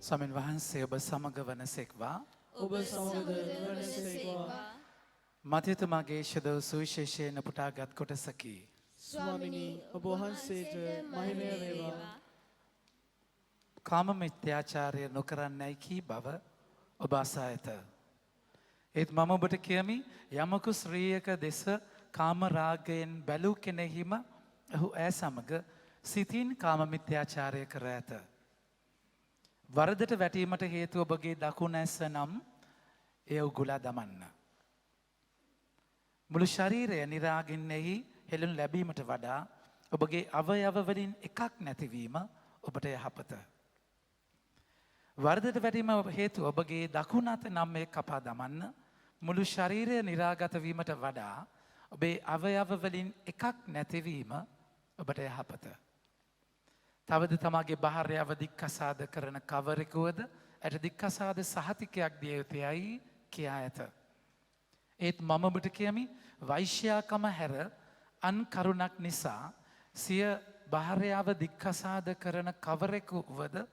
ස්වාමීන් වහන්සේ ඔබ සමග වනසෙක්වා ඔබ සමගද වනසේවා. මතයතුමාගේ ශදව සුවිශේෂයෙන් පුටාගත් කොටසකි. ස්වාමිනී ඔබ වහන්සේට මහිමය වේවා. කාම මිත්‍යාචාරය නොකරන්නයි කී බව ඔබ අසා ඇත. ඒත් මම ඔබට කියමි යමකු ශ්‍රීයක දෙස කාම රාගයෙන් බැලූ කෙනෙහිම ඔහු ඈ සමග සිතින් කාම මිත්‍යාචාරය කර ඇත. වරදට වැටීමට හේතුව ඔබගේ දකුණ ඇස නම් එය උගුලා දමන්න. මුළු ශරීරය නිරාගින්නෙහි හෙළනු ලැබීමට වඩා ඔබගේ අවයව වලින් එකක් නැතිවීම ඔබට යහපත. වරදට වැටීම හේතුව ඔබගේ දකුණ අත නම් මේ කපා දමන්න. මුළු ශරීරය නිරාගත වීමට වඩා ඔබේ අවයව වලින් එකක් නැතිවීම ඔබට යහපත. තවද තමාගේ භාර්යාව දික්කසාද කරන කවරෙකුවද ඇයට දික්කසාද සහතිකයක් දිය යුතුයයි කියා ඇත. ඒත් මම ඔබට කියමි වෛශ්‍යාකම හැර අන් කරුණක් නිසා සිය භාර්යාව දික්කසාද කරන කවරෙකු වද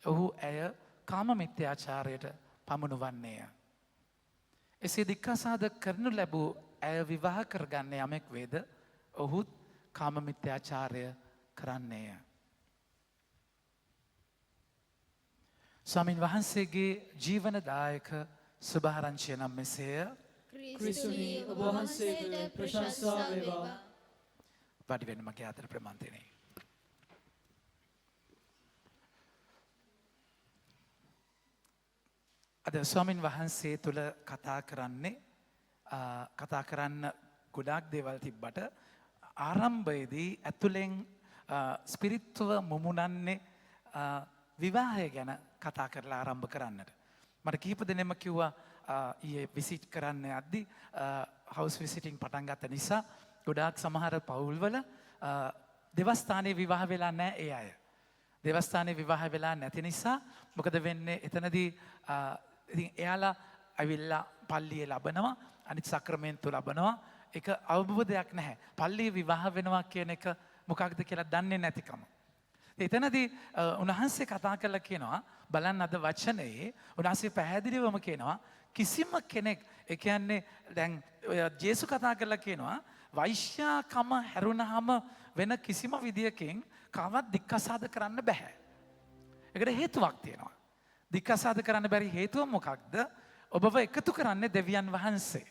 ඔහු ඇය කාම මිත්‍යාචාරයට පමුණුවන්නේය. එසේ දික්කසාද කරනු ලැබූ ඇය විවාහ කරගන්න යමෙක් වේද ඔහුත් කාම මිත්‍යාචාරය කරන්නේය. ස්වාමීන් වහන්සේගේ ජීවනදායක සුභාරංචිය නම් මෙසේය. ක්‍රිස්තුනී ඔබ වහන්සේට ප්‍රශංසා වේවා. වඩි වෙන්න මගේ ආදර ප්‍රමාන්තනේ. අද ස්වාමීන් වහන්සේ තුළ කතා කරන්න ගොඩාක් දේවල් තිබ්බට ආරම්භයේදී ඇතුලෙන් ස්පිරිත්තුව මුමුණන්නේ විවාහය ගැන කතා කරලා ආරම්භ කරන්නට. මට කිහිප දෙනෙම කිව්වා ඊයේ විසිට් කරන්න යද්දි හවුස් විසිටින් පටන් ගත්ත නිසා ගොඩාක් සමහර පවුල්වල දෙවස්ථානයේ විවාහ වෙලා නැහැ ඒ අය. දෙවස්ථානයේ විවාහ වෙලා නැති නිසා මොකද වෙන්නේ එතනදී ඉතින් එයාලා ඇවිල්ලා පල්ලියේ ලබනවා අනිත් සක්‍රමෙන්තු ලබනවා ඒක අවබෝධයක් නැහැ. පල්ලියේ විවාහ වෙනවා කියන එක මොකක්ද කියලා දන්නේ නැතිකම. එතනදී උන්වහන්සේ කතා කරලා කියනවා බලන්න අද වචනයේ උන්වහන්සේ පැහැදිලිවම කියනවා කිසිම කෙනෙක් ඒ කියන්නේ දැන් ජේසු කතා කරලා කියනවා වෛශ්‍යාකම හැරුණාම වෙන කිසිම විදියකින් කවවත් දික්කසාද කරන්න බෑ. ඒකට හේතුවක් තියෙනවා. දික්කසාද කරන්න බැරි හේතුව මොකක්ද? ඔබව එකතු කරන්නේ දෙවියන් වහන්සේ.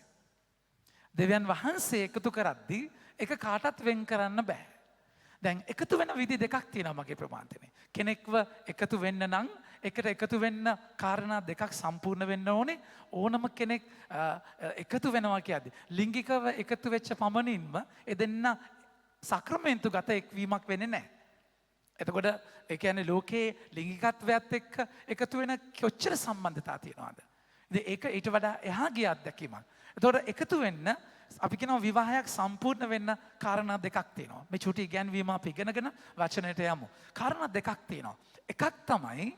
දෙවියන් වහන්සේ එකතු කරද්දී ඒක කාටවත් වෙන් කරන්න බෑ. දැන් එකතු වෙන විදි දෙකක් තියෙනවා මගේ ප්‍රමාන්තනේ. කෙනෙක්ව එකතු වෙන්න නම් එකට එකතු වෙන්න කාරණා දෙකක් සම්පූර්ණ වෙන්න ඕනේ. ඕනම කෙනෙක් එකතු වෙනවා කියද්දි ලිංගිකව එකතු වෙච්ච පමණින්ම ඒ දෙන්න සක්‍රමෙන්තු ගත එක්වීමක් වෙන්නේ නැහැ. එතකොට ඒ කියන්නේ ලෝකයේ ලිංගිකත්වයත් එක්ක එකතු වෙන කොච්චර සම්බන්ධතා තියෙනවද? ඉතින් ඒක ඊට වඩා එහා ගිය අත්දැකීමක්. එතකොට එකතු වෙන්න අපි කියනවා විවාහයක් සම්පූර්ණ වෙන්න කාරණා දෙකක් තියෙනවා. මේ චුටි ඉගැන්වීම අපි ඉගෙනගෙන වචනයට යමු. කාරණා දෙකක් තියෙනවා. එකක් තමයි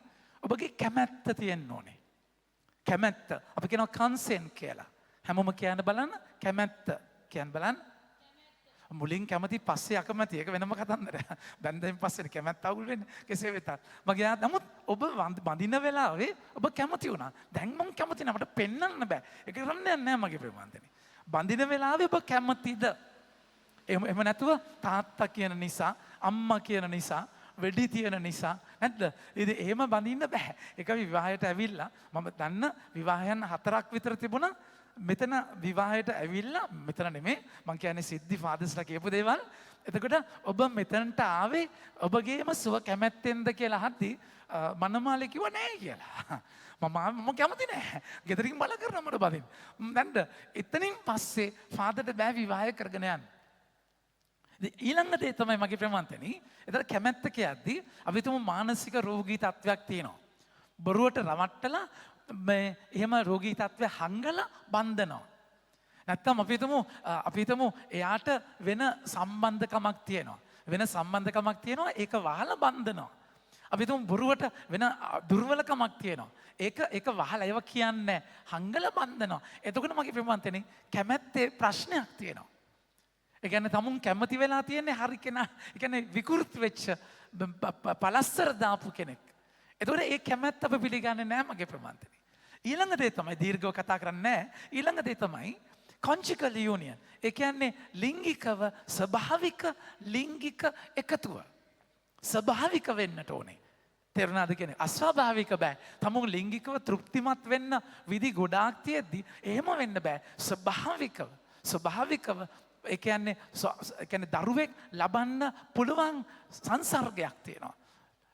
ඔබගේ කැමැත්ත තියෙන්න ඕනේ. කැමැත්ත. අපි කියනවා කන්සෙන්ට් කියලා. හැමෝම කියන්න බලන්න කැමැත්ත. කියන්න බලන්න. මුලින් කැමති පස්සේ අකමැති. ඒක වෙනම කතන්දරයක්. දැන් පස්සේ කැමැත්ත අවුල් වෙන්නේ. කෙසේ වෙතත්. මගේ නමුත් ඔබ බඳින වෙලාවේ ඔබ කැමති වුණා. දැන් මම කැමති නෑ. මට පෙන්වන්න බෑ. ඒක කරන්නේ නැහැ මගේ ප්‍රමාන්තනේ. බඳින වෙලාවේ ඔබ කැමතිද? එහෙම නැතුව තාත්තා කියන නිසා, අම්මා කියන නිසා, වෙඩි තියෙන නිසා නැද්ද? ඉතින් එහෙම බඳින්න බෑ. ඒක විවාහයට ඇවිල්ලා මම දන්න විවාහයන් 4ක් විතර තිබුණා. මෙතන විවාහයට ඇවිල්ලා මෙතන නෙමෙයි මං කියන්නේ සිද්ධි ෆාදර්ස්ලා කියපු දේවල්. එතකොට ඔබ මෙතනට ආවේ ඔබගේම සුව කැමැත්තෙන්ද කියලා අහද්දි මනමාලේ කිව්වා නෑ කියලා. මම කැමති නෑ. ගෙදරින් බල කරන මට බදින්න. දැන්ද එතනින් පස්සේ ෆාදර්ට බෑ විවාහය කරගෙන යන්න. ඊළඟ දේ තමයි මගේ ප්‍රමාන්තනේ. එතන කැමැත්ත කියද්දි අපි තුමු මානසික රෝගී තත්වයක් තියෙනවා. බොරුවට රවට්ටලා මේ එහෙම රෝගී තත්ත්වය හංගලා බන්ධනවා. නැත්තම් අපි හිතමු එයාට වෙන සම්බන්ධකමක් තියෙනවා. වෙන සම්බන්ධකමක් තියෙනවා ඒක වහලා බන්ධනවා. අපි හිතමු බොරුවට වෙන දුර්වලකමක් තියෙනවා. ඒක වහලා ඒව කියන්නේ හංගලා බන්ධනවා. එතකොට මගේ ප්‍රමාන්තනේ කැමැත්තේ ප්‍රශ්නයක් තියෙනවා. ඒ කියන්නේ තමුන් කැමති වෙලා තියෙන්නේ හරි කෙනා. ඒ කියන්නේ විකෘති වෙච්ච පලස්සර දාපු කෙනෙක්. එතකොට ඒ කැමැත්ත අපි පිළිගන්නේ නැහැ මගේ ප්‍රමාන්තනේ. ඊළඟ දේ තමයි දීර්ඝව කතා කරන්නේ නැහැ. ඊළඟ දේ තමයි conjugal union. ඒ කියන්නේ ලිංගිකව ස්වභාවික ලිංගික එකතුව. ස්වභාවික වෙන්නට ඕනේ. තේරුණාද කියන්නේ? අස්වාභාවික බෑ. තමුන් ලිංගිකව තෘප්තිමත් වෙන්න විදි ගොඩාක් තියෙද්දි එහෙම වෙන්න බෑ. ස්වභාවිකව ඒ කියන්නේ දරුවෙක් ලබන්න පුළුවන් සංසර්ගයක් තියෙනවා.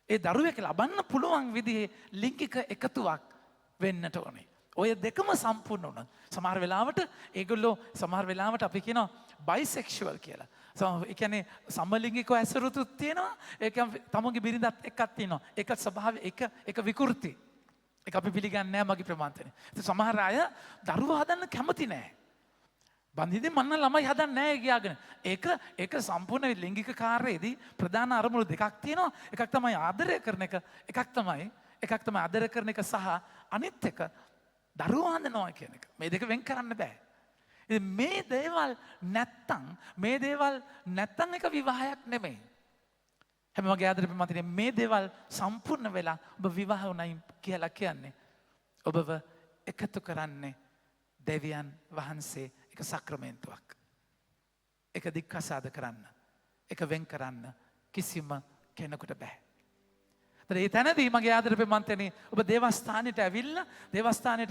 ඒ දරුවෙක් ලබන්න පුළුවන් විදිහේ ලිංගික එකතුවක් වෙන්නට ඕනේ. ඔය දෙකම සම්පූර්ණ වුණා. සමහර වෙලාවට ඒගොල්ලෝ සමහර වෙලාවට අපි කියනවා බයිසෙක්ෂුවල් කියලා. ඒ කියන්නේ සමලිංගිකව ඇසුරුතුත් තියෙනවා. ඒ කියන්නේ තමුන්ගේ බිරිඳත් එක්කක් තියෙනවා. ඒක ස්වභාවය එක විකෘති. ඒක අපි පිළිගන්නේ නැහැ මගේ ප්‍රමාන්තනේ. ඉතින් සමහර අය දරුවෝ හදන්න කැමති නැහැ. බන්දිදී මන්න ළමයි හදන්නේ නැහැ කියාගෙන. ඒක සම්පූර්ණ ලිංගික කාර්යයේදී ප්‍රධාන අරමුණු දෙකක් තියෙනවා. එකක් තමයි ආදරය කරන එක. එකක් තමයි ආදරය කරන එක සහ අනිත් එක දරුවෝ හදනවා කියන එක. මේ දෙක වෙන් කරන්න බෑ. ඉතින් මේ දේවල් නැත්තම් එක විවාහයක් නෙමෙයි. හැබැයි මගේ ආදරේ මතනේ මේ දේවල් සම්පූර්ණ වෙලා ඔබ විවාහ වුණයි කියලා කියන්නේ ඔබව එකතු කරන්නේ දෙවියන් වහන්සේ එක සක්‍රමෙන්තුවක්. එක දික්කසාද කරන්න. එක වෙන් කරන්න කිසිම කෙනෙකුට බෑ. ඒ තැනදී මගේ ආදර ප්‍රමන්තනේ ඔබ දේවස්ථානයට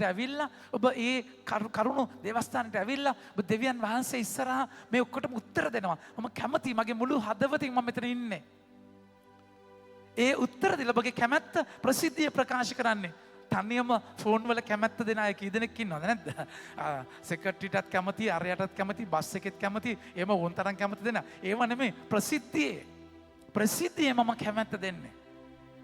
ඇවිල්ලා ඔබ ඒ කරුණු දේවස්ථානයට ඇවිල්ලා ඔබ දෙවියන් වහන්සේ ඉස්සරහා මේ ඔක්කොටම උත්තර දෙනවා. මම කැමති මගේ මුළු හදවතින් මම මෙතන ඉන්නේ. ඒ උත්තර දීලා ඔබගේ කැමැත්ත ප්‍රසිද්ධිය ප්‍රකාශ කරන්නේ. තනියම ෆෝන් වල කැමැත්ත දෙන අය කී දෙනෙක් ඉන්නවද නැද්ද? සෙක්‍රටරියටත් කැමති, අරයටත් කැමති, බස් එකෙත් කැමති, එහෙම වොන් තරම් කැමති දෙන. ඒව නෙමෙයි ප්‍රසිද්ධියේ මම කැමැත්ත දෙන්නේ.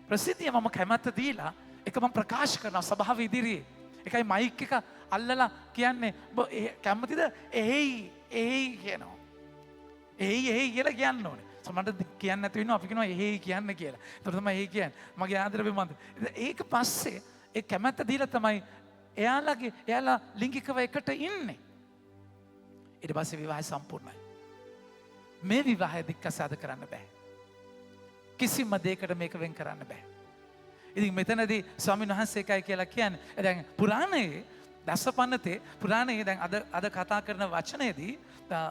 ප්‍රසිද්ධිය මම කැමැත්ත දීලා ඒක මම ප්‍රකාශ කරනවා සභාව ඉදිරියේ. ඒකයි මයික් එක අල්ලලා කියන්නේ ඔබ කැමතිද? එහෙයි කියනවා. එහෙයි කියලා කියන්න ඕනේ. සමහරට කියන්න නැතුව ඉන්නවා අපි කියනවා එහෙයි කියන්න කියලා. ඒතර තමයි එහෙයි කියන්නේ. මගේ ආදරේ මන්ද. ඒක පස්සේ ඒ කැමැත්ත දීලා තමයි එයාලා ලිංගිකව එකට ඉන්නේ. ඊට පස්සේ විවාහය සම්පූර්ණයි. මේ විවාහය දික්කසාද කරන්න බෑ. කිසිම දෙයකට මේක වෙන් කරන්න බෑ. ඉතින් මෙතනදී ස්වාමීන් වහන්සේ එකයි කියලා කියන්නේ. දැන් පුරාණයේ දසපන්නතේ පුරාණයේ දැන් අද කතා කරන වචනයේදී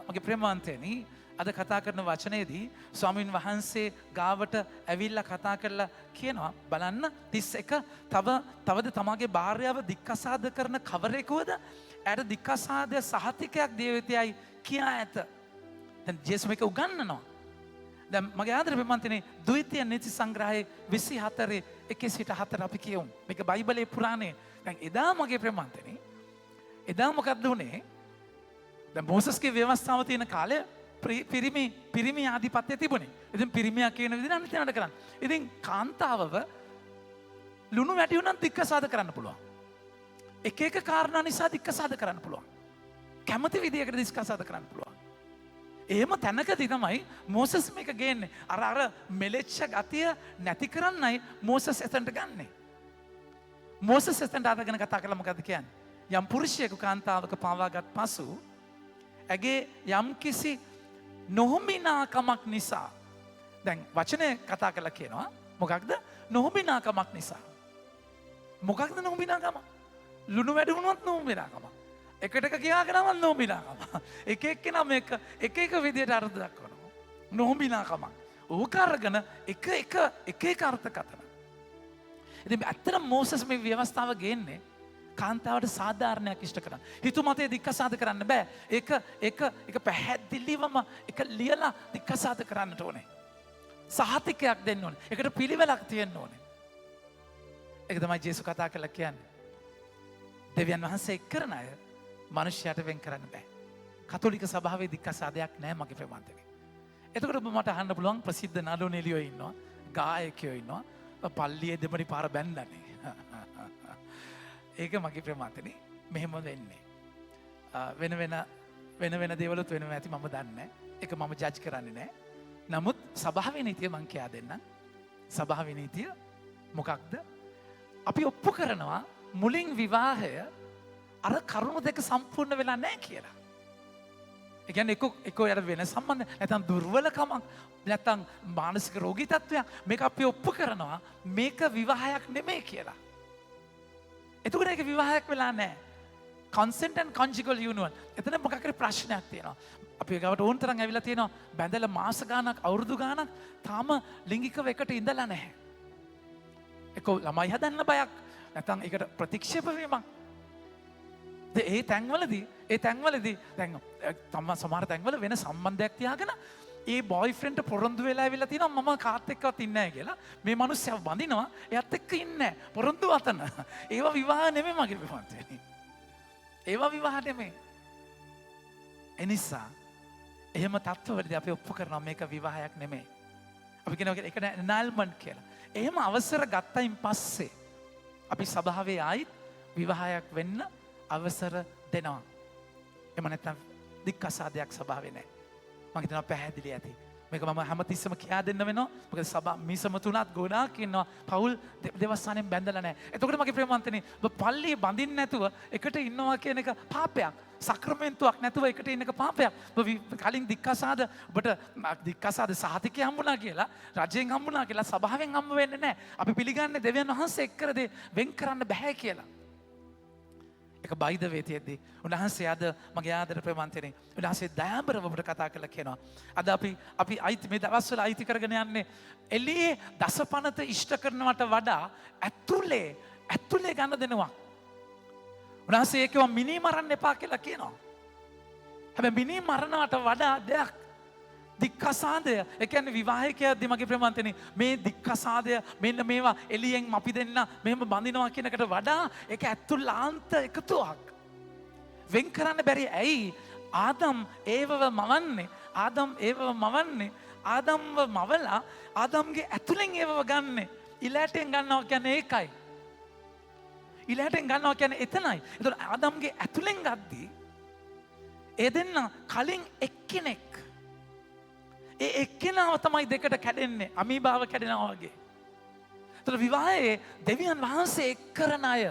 මගේ ප්‍රේමවන්තයනි අද කතා කරන වචනයේදී ස්වාමීන් වහන්සේ ගාවට ඇවිල්ලා කතා කරලා කියනවා බලන්න 31 තවද තමාගේ භාර්යාව දික්කසාද කරන කවරෙකුවද ඇයට දික්කසාද සහතිකයක් දේවතියයි කියා ඇත. දැන් ජේසුස් මේක උගන්වනවා. දැන් මගේ ආදර ප්‍රේමන්තනේ ද්විතීය නීති සංග්‍රහයේ 24:1-4 අපි කියමු. මේක බයිබලයේ පුරාණේ. දැන් එදා මගේ ප්‍රේමන්තනේ එදා මොකද්ද උනේ? දැන් මෝසස්ගේ ව්‍යවස්ථාව තියෙන කාලේ පිරිමි ආධිපත්‍ය තිබුණේ. ඉතින් පිරිමියා කියන විදිහට අනිත් වෙනට කරන්න. ඉතින් කාන්තාවව ලුණු වැටි උනන් දික්කසාද කරන්න පුළුවන්. එක කාරණා නිසා දික්කසාද කරන්න පුළුවන්. කැමති විදියකට දික්කසාද කරන්න පුළුවන්. එහෙම තැනකදී තමයි මෝසස් මේක ගේන්නේ. අර මෙලෙච්ච ගතිය නැති කරන්නයි මෝසස් එතනට ගන්නෙ. මෝසස් එතනට අරගෙන කතා කරලා මොකද්ද කියන්නේ? යම් පුරුෂයෙකු කාන්තාවක පාවාගත් පසු ඇගේ යම් කිසි නොහොඹිනාකමක් නිසා දැන් වචනේ කතා කරලා කියනවා මොකක්ද? නොහොඹිනාකමක් නිසා. මොකක්ද නොහොඹිනාකම? ලුණු වැඩි වුණොත් නොහොඹිනාකම. එකට කියාගෙනම නොහොඹිනාකම. එක්කෙනා මේක එක විදියට අර්ථ දක්වනවා. නොහොඹිනාකම. ඕක අරගෙන එක අර්ථකථන. ඉතින් ඇත්තටම මෝසස් මේ ව්‍යවස්ථාව ගේන්නේ කාන්තාවට සාධාරණයක් ඉෂ්ට කරන්න. හිතුමතේ දික්කසාද කරන්න බෑ. ඒක පැහැදිලිවම ඒක ලියලා දික්කසාද කරන්නට ඕනේ. සහතිකයක් දෙන්න ඕනේ. ඒකට පිළිවෙලක් තියෙන්න ඕනේ. ඒක තමයි ජේසුස් කතා කරලා කියන්නේ. දෙවියන් වහන්සේ එක් කරන අය මනුෂ්‍යයට වෙන් කරන්න බෑ. කතෝලික සභාවේ දික්කසාදයක් නෑ මගේ ප්‍රමාන්තනේ. එතකොට ඔබ මට අහන්න පුළුවන් ප්‍රසිද්ධ නළු නිලියෝ ඉන්නවා, ගායකයෝ ඉන්නවා, පල්ලියේ දෙමරි පාර බැන්දානේ. ඒක මගේ ප්‍රමාන්තනේ මෙහෙම වෙන්නේ. වෙන දේවලුත් වෙනවා ඇති මම දන්නේ නැහැ. ඒක මම ජජ් කරන්නේ නැහැ. නමුත් සභාවේ නීතිය මං කියා දෙන්නම්. සභාවේ නීතිය මොකක්ද? අපි ඔප්පු කරනවා මුලින් විවාහය අර කරුණු දෙක සම්පූර්ණ වෙලා නැහැ කියලා. ඒ කියන්නේ එක්ක යට වෙන සම්බන්ධ නැත්නම් දුර්වලකමක් නැත්නම් මානසික රෝගී තත්ත්වයක් මේක අපි ඔප්පු කරනවා මේක විවාහයක් නෙමෙයි කියලා. එතකොට ඒක විවාහයක් වෙලා නැහැ. consent and conjugal union. එතන මොකක් හරි ප්‍රශ්නයක් තියෙනවා. අපි ගාවට ඕන තරම් ඇවිල්ලා තියෙනවා බැඳලා මාස ගාණක් අවුරුදු ගාණක් තාම ලිංගිකව එකට ඉඳලා නැහැ. ඒක ළමයි හදන්න බයක් නැත්නම් ඒකට ප්‍රතික්ෂේප වීමක්. ඒ තැන්වලදී දැන් තම සමහර තැන්වල වෙන සම්බන්ධයක් තියාගෙන ඒ බොයිෆ්‍රෙන්ඩ්ට පොරොන්දු වෙලා ඇවිල්ලා තියෙනවා මම කාත් එක්කවත් ඉන්නේ නැහැ කියලා. මේ මිනිස්සයා වඳිනවා එයාත් එක්ක ඉන්නේ නැහැ. පොරොන්දු වතන. ඒවා විවාහ නෙමෙයි මගේ විවාහය. ඒවා විවාහ නෙමෙයි. එනිසා එහෙම තත්ත්වවලදී අපි ඔප්පු කරනවා මේක විවාහයක් නෙමෙයි. අපි කියනවා ඒක ඇනල්මන්ට් කියලා. එහෙම අවසර ගත්තයින් පස්සේ අපි සභාවේ ආයිත් විවාහයක් වෙන්න අවසර දෙනවා. එහෙම නැත්නම් දික්කසාදයක් සභාවේ නැහැ. මම හිතනවා පැහැදිලි ඇති. මේක මම හැමතිස්සම කියා දෙන්න වෙනවා. මොකද සභා මිසම තුනත් ගොඩාක් ඉන්නවා. පවුල් දෙවස්සානෙන් බැඳලා නැහැ. එතකොට මගේ ප්‍රේමවන්තනි ඔබ පල්ලියේ බඳින්න නැතුව එකට ඉන්නවා කියන එක පාපයක්. සක්‍රමෙන්තුවක් නැතුව එකට ඉන්න එක පාපයක්. ඔබ කලින් දික්කසාද ඔබට දික්කසාද සහතිකය හම්බුණා කියලා රජයෙන් හම්බුණා කියලා සභාවෙන් හම්බ වෙන්නේ නැහැ. අපි පිළිගන්නේ දෙවියන් වහන්සේ එක්කර දේ වෙන් කරන්න බෑ කියලා. එක බයිද වේතියද්දී උන්වහන්සේ අද මගේ ආදර ප්‍රේමන්තනේ උන්වහන්සේ දයාබරව ඔබට කතා කරලා කියනවා අද අපි අයිති මේ දවස්වල අයිති කරගෙන යන්නේ එළියේ දසපනත ඉෂ්ට කරනවට වඩා ඇතුලේ ගන්න දෙනවා උන්වහන්සේ ඒකව මිනි මරන්න එපා කියලා කියනවා හැබැයි මිනි මරනවට වඩා දෙයක් දික්කසාදය ඒ කියන්නේ විවාහකයක්දී මගේ ප්‍රේමන්තනේ මේ දික්කසාදය මෙන්න මේවා එළියෙන් අපි දෙන්න මෙහෙම බඳිනවා කියන එකට වඩා ඒක ඇතුළාන්ත එකතුවක් වෙන් කරන්න බැරි ඇයි ආදම් ඒවව මවන්නේ ආදම්ව මවලා ආදම්ගේ ඇතුළෙන් ඒවව ගන්න ඉලෑටෙන් ගන්නවා කියන්නේ ඒකයි ඉලෑටෙන් ගන්නවා කියන්නේ එතනයි ඒතකොට ආදම්ගේ ඇතුළෙන් ගද්දී ඒ දෙන්න කලින් එක්කෙනෙක් ඒ එක්කෙනාව තමයි දෙකට කැඩෙන්නේ අමීභාව කැඩෙනවා වගේ. ඒතර විවාහයේ දෙවියන් වහන්සේ එක් කරන අය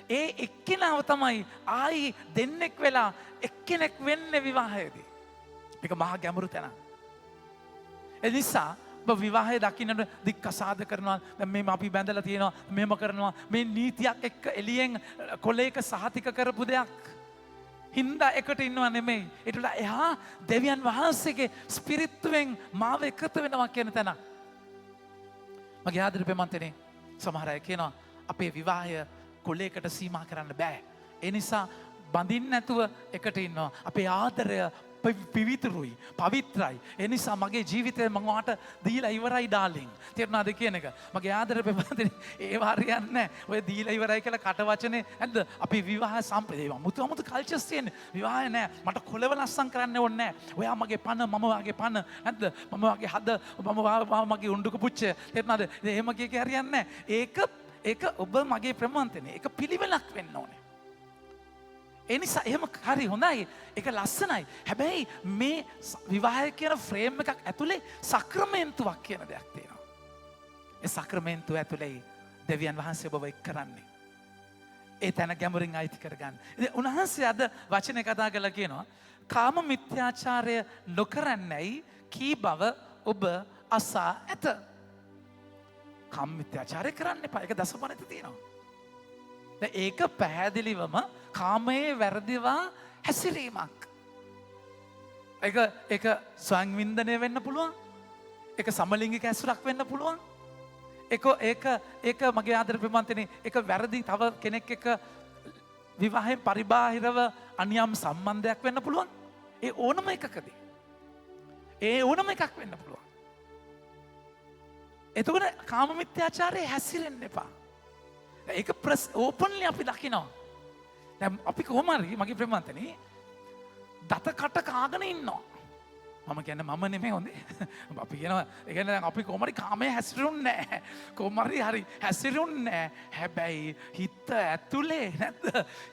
ඒ එක්කෙනාව තමයි ආයි දෙන්නෙක් වෙලා එක්කෙනෙක් වෙන්නේ විවාහයේදී. මේක මහා ගැඹුරු තැනක්. ඒ නිසා ඔබ විවාහය දකින්නට දික්කසාද කරනවා දැන් මේ අපි බැඳලා තියෙනවා මෙහෙම කරනවා මේ නීතියක් එක්ක එළියෙන් කොලේක සහතික කරපු දෙයක්. හින්දා එකට ඉන්නව නෙමෙයි. ඊට වඩා එහා දෙවියන් වහන්සේගේ ස්පිරිත්තුවෙන් මාව එකතු වෙනවා කියන තැන. මගේ ආදර ප්‍රේමන්තනේ සමහර අය කියනවා අපේ විවාහය කොලයකට සීමා කරන්න බෑ. ඒ නිසා බඳින්න නැතුව එකට ඉන්නවා. අපේ ආදරය පිවිතුරුයි පවිත්‍රයි. ඒ නිසා මගේ ජීවිතේ මම ඔයාට දීලා ඉවරයි ඩාර්ලින්. තේරුණාද කියන එක? මගේ ආදර ප්‍රේමන්තනේ ඒව හරියන්නේ නැහැ. ඔය දීලා ඉවරයි කියලා කට වචනේ නැද්ද? අපි විවාහ සම්ප්‍රදාය අමුතු කල්චර්ස් තියෙන. විවාහය නෑ. මට කොලව ලස්සම් කරන්න ඕනේ නෑ. ඔයා මගේ පන මම වාගේ පන නැද්ද? මම වාගේ හද මම මගේ උණ්ඩුක පුච්ච. තේරුණාද? එහෙම කිය හරියන්නේ නැහැ. ඒක ඔබ මගේ ප්‍රේමන්තනේ. ඒක පිළිවෙලක් වෙන්න ඕනේ. ඒ නිසා එහෙම හරි හොඳයි ඒක ලස්සනයි හැබැයි මේ විවාහය කියන ෆ්‍රේම් එකක් ඇතුලේ සක්‍රමෙන්තුවක් කියන දෙයක් තියෙනවා ඒ සක්‍රමෙන්තුව ඇතුලේ දෙවියන් වහන්සේ ඔබව එක් කරන්නේ ඒ තැන ගැඹුරින් අයිති කරගන්න ඉතින් උන්වහන්සේ අද වචනේ කතා කරලා කියනවා කාම මිත්‍යාචාරය නොකරන්නයි කී බව ඔබ අසා ඇත කාම මිත්‍යාචාරය කරන්න එපා ඒක දසපනත තියෙනවා ඒක පැහැදිලිවම කාමයේ වැරදිවා හැසිරීමක්. ඒක ස්වංවින්දනය වෙන්න පුළුවන්. ඒක සමලිංගික ඇසුරක් වෙන්න පුළුවන්. ඒක මගේ ආදර ප්‍රේමන්තනේ ඒක වැරදි තව කෙනෙක් එක්ක විවාහයෙන් පරිබාහිරව අනියම් සම්බන්ධයක් වෙන්න පුළුවන්. ඒ ඕනම එකකදී. ඒ ඕනම එකක් වෙන්න පුළුවන්. එතකොට කාම මිත්‍යාචාරයේ හැසිරෙන්න එපා. ඒක ඕපන්ලි අපි දකිනවා. දැන් අපි කොහොම හරි මගේ ප්‍රේමන්තනේ දත කට කාගෙන ඉන්නවා. මම කියන්නේ මම නෙමෙයි හොඳේ. අපි කියනවා ඒ කියන්නේ දැන් අපි කොහොම හරි කාමයේ හැසිරුන්නේ නැහැ. කොහොම හරි හැසිරුන්නේ නැහැ. හැබැයි හිත ඇතුලේ නැද්ද?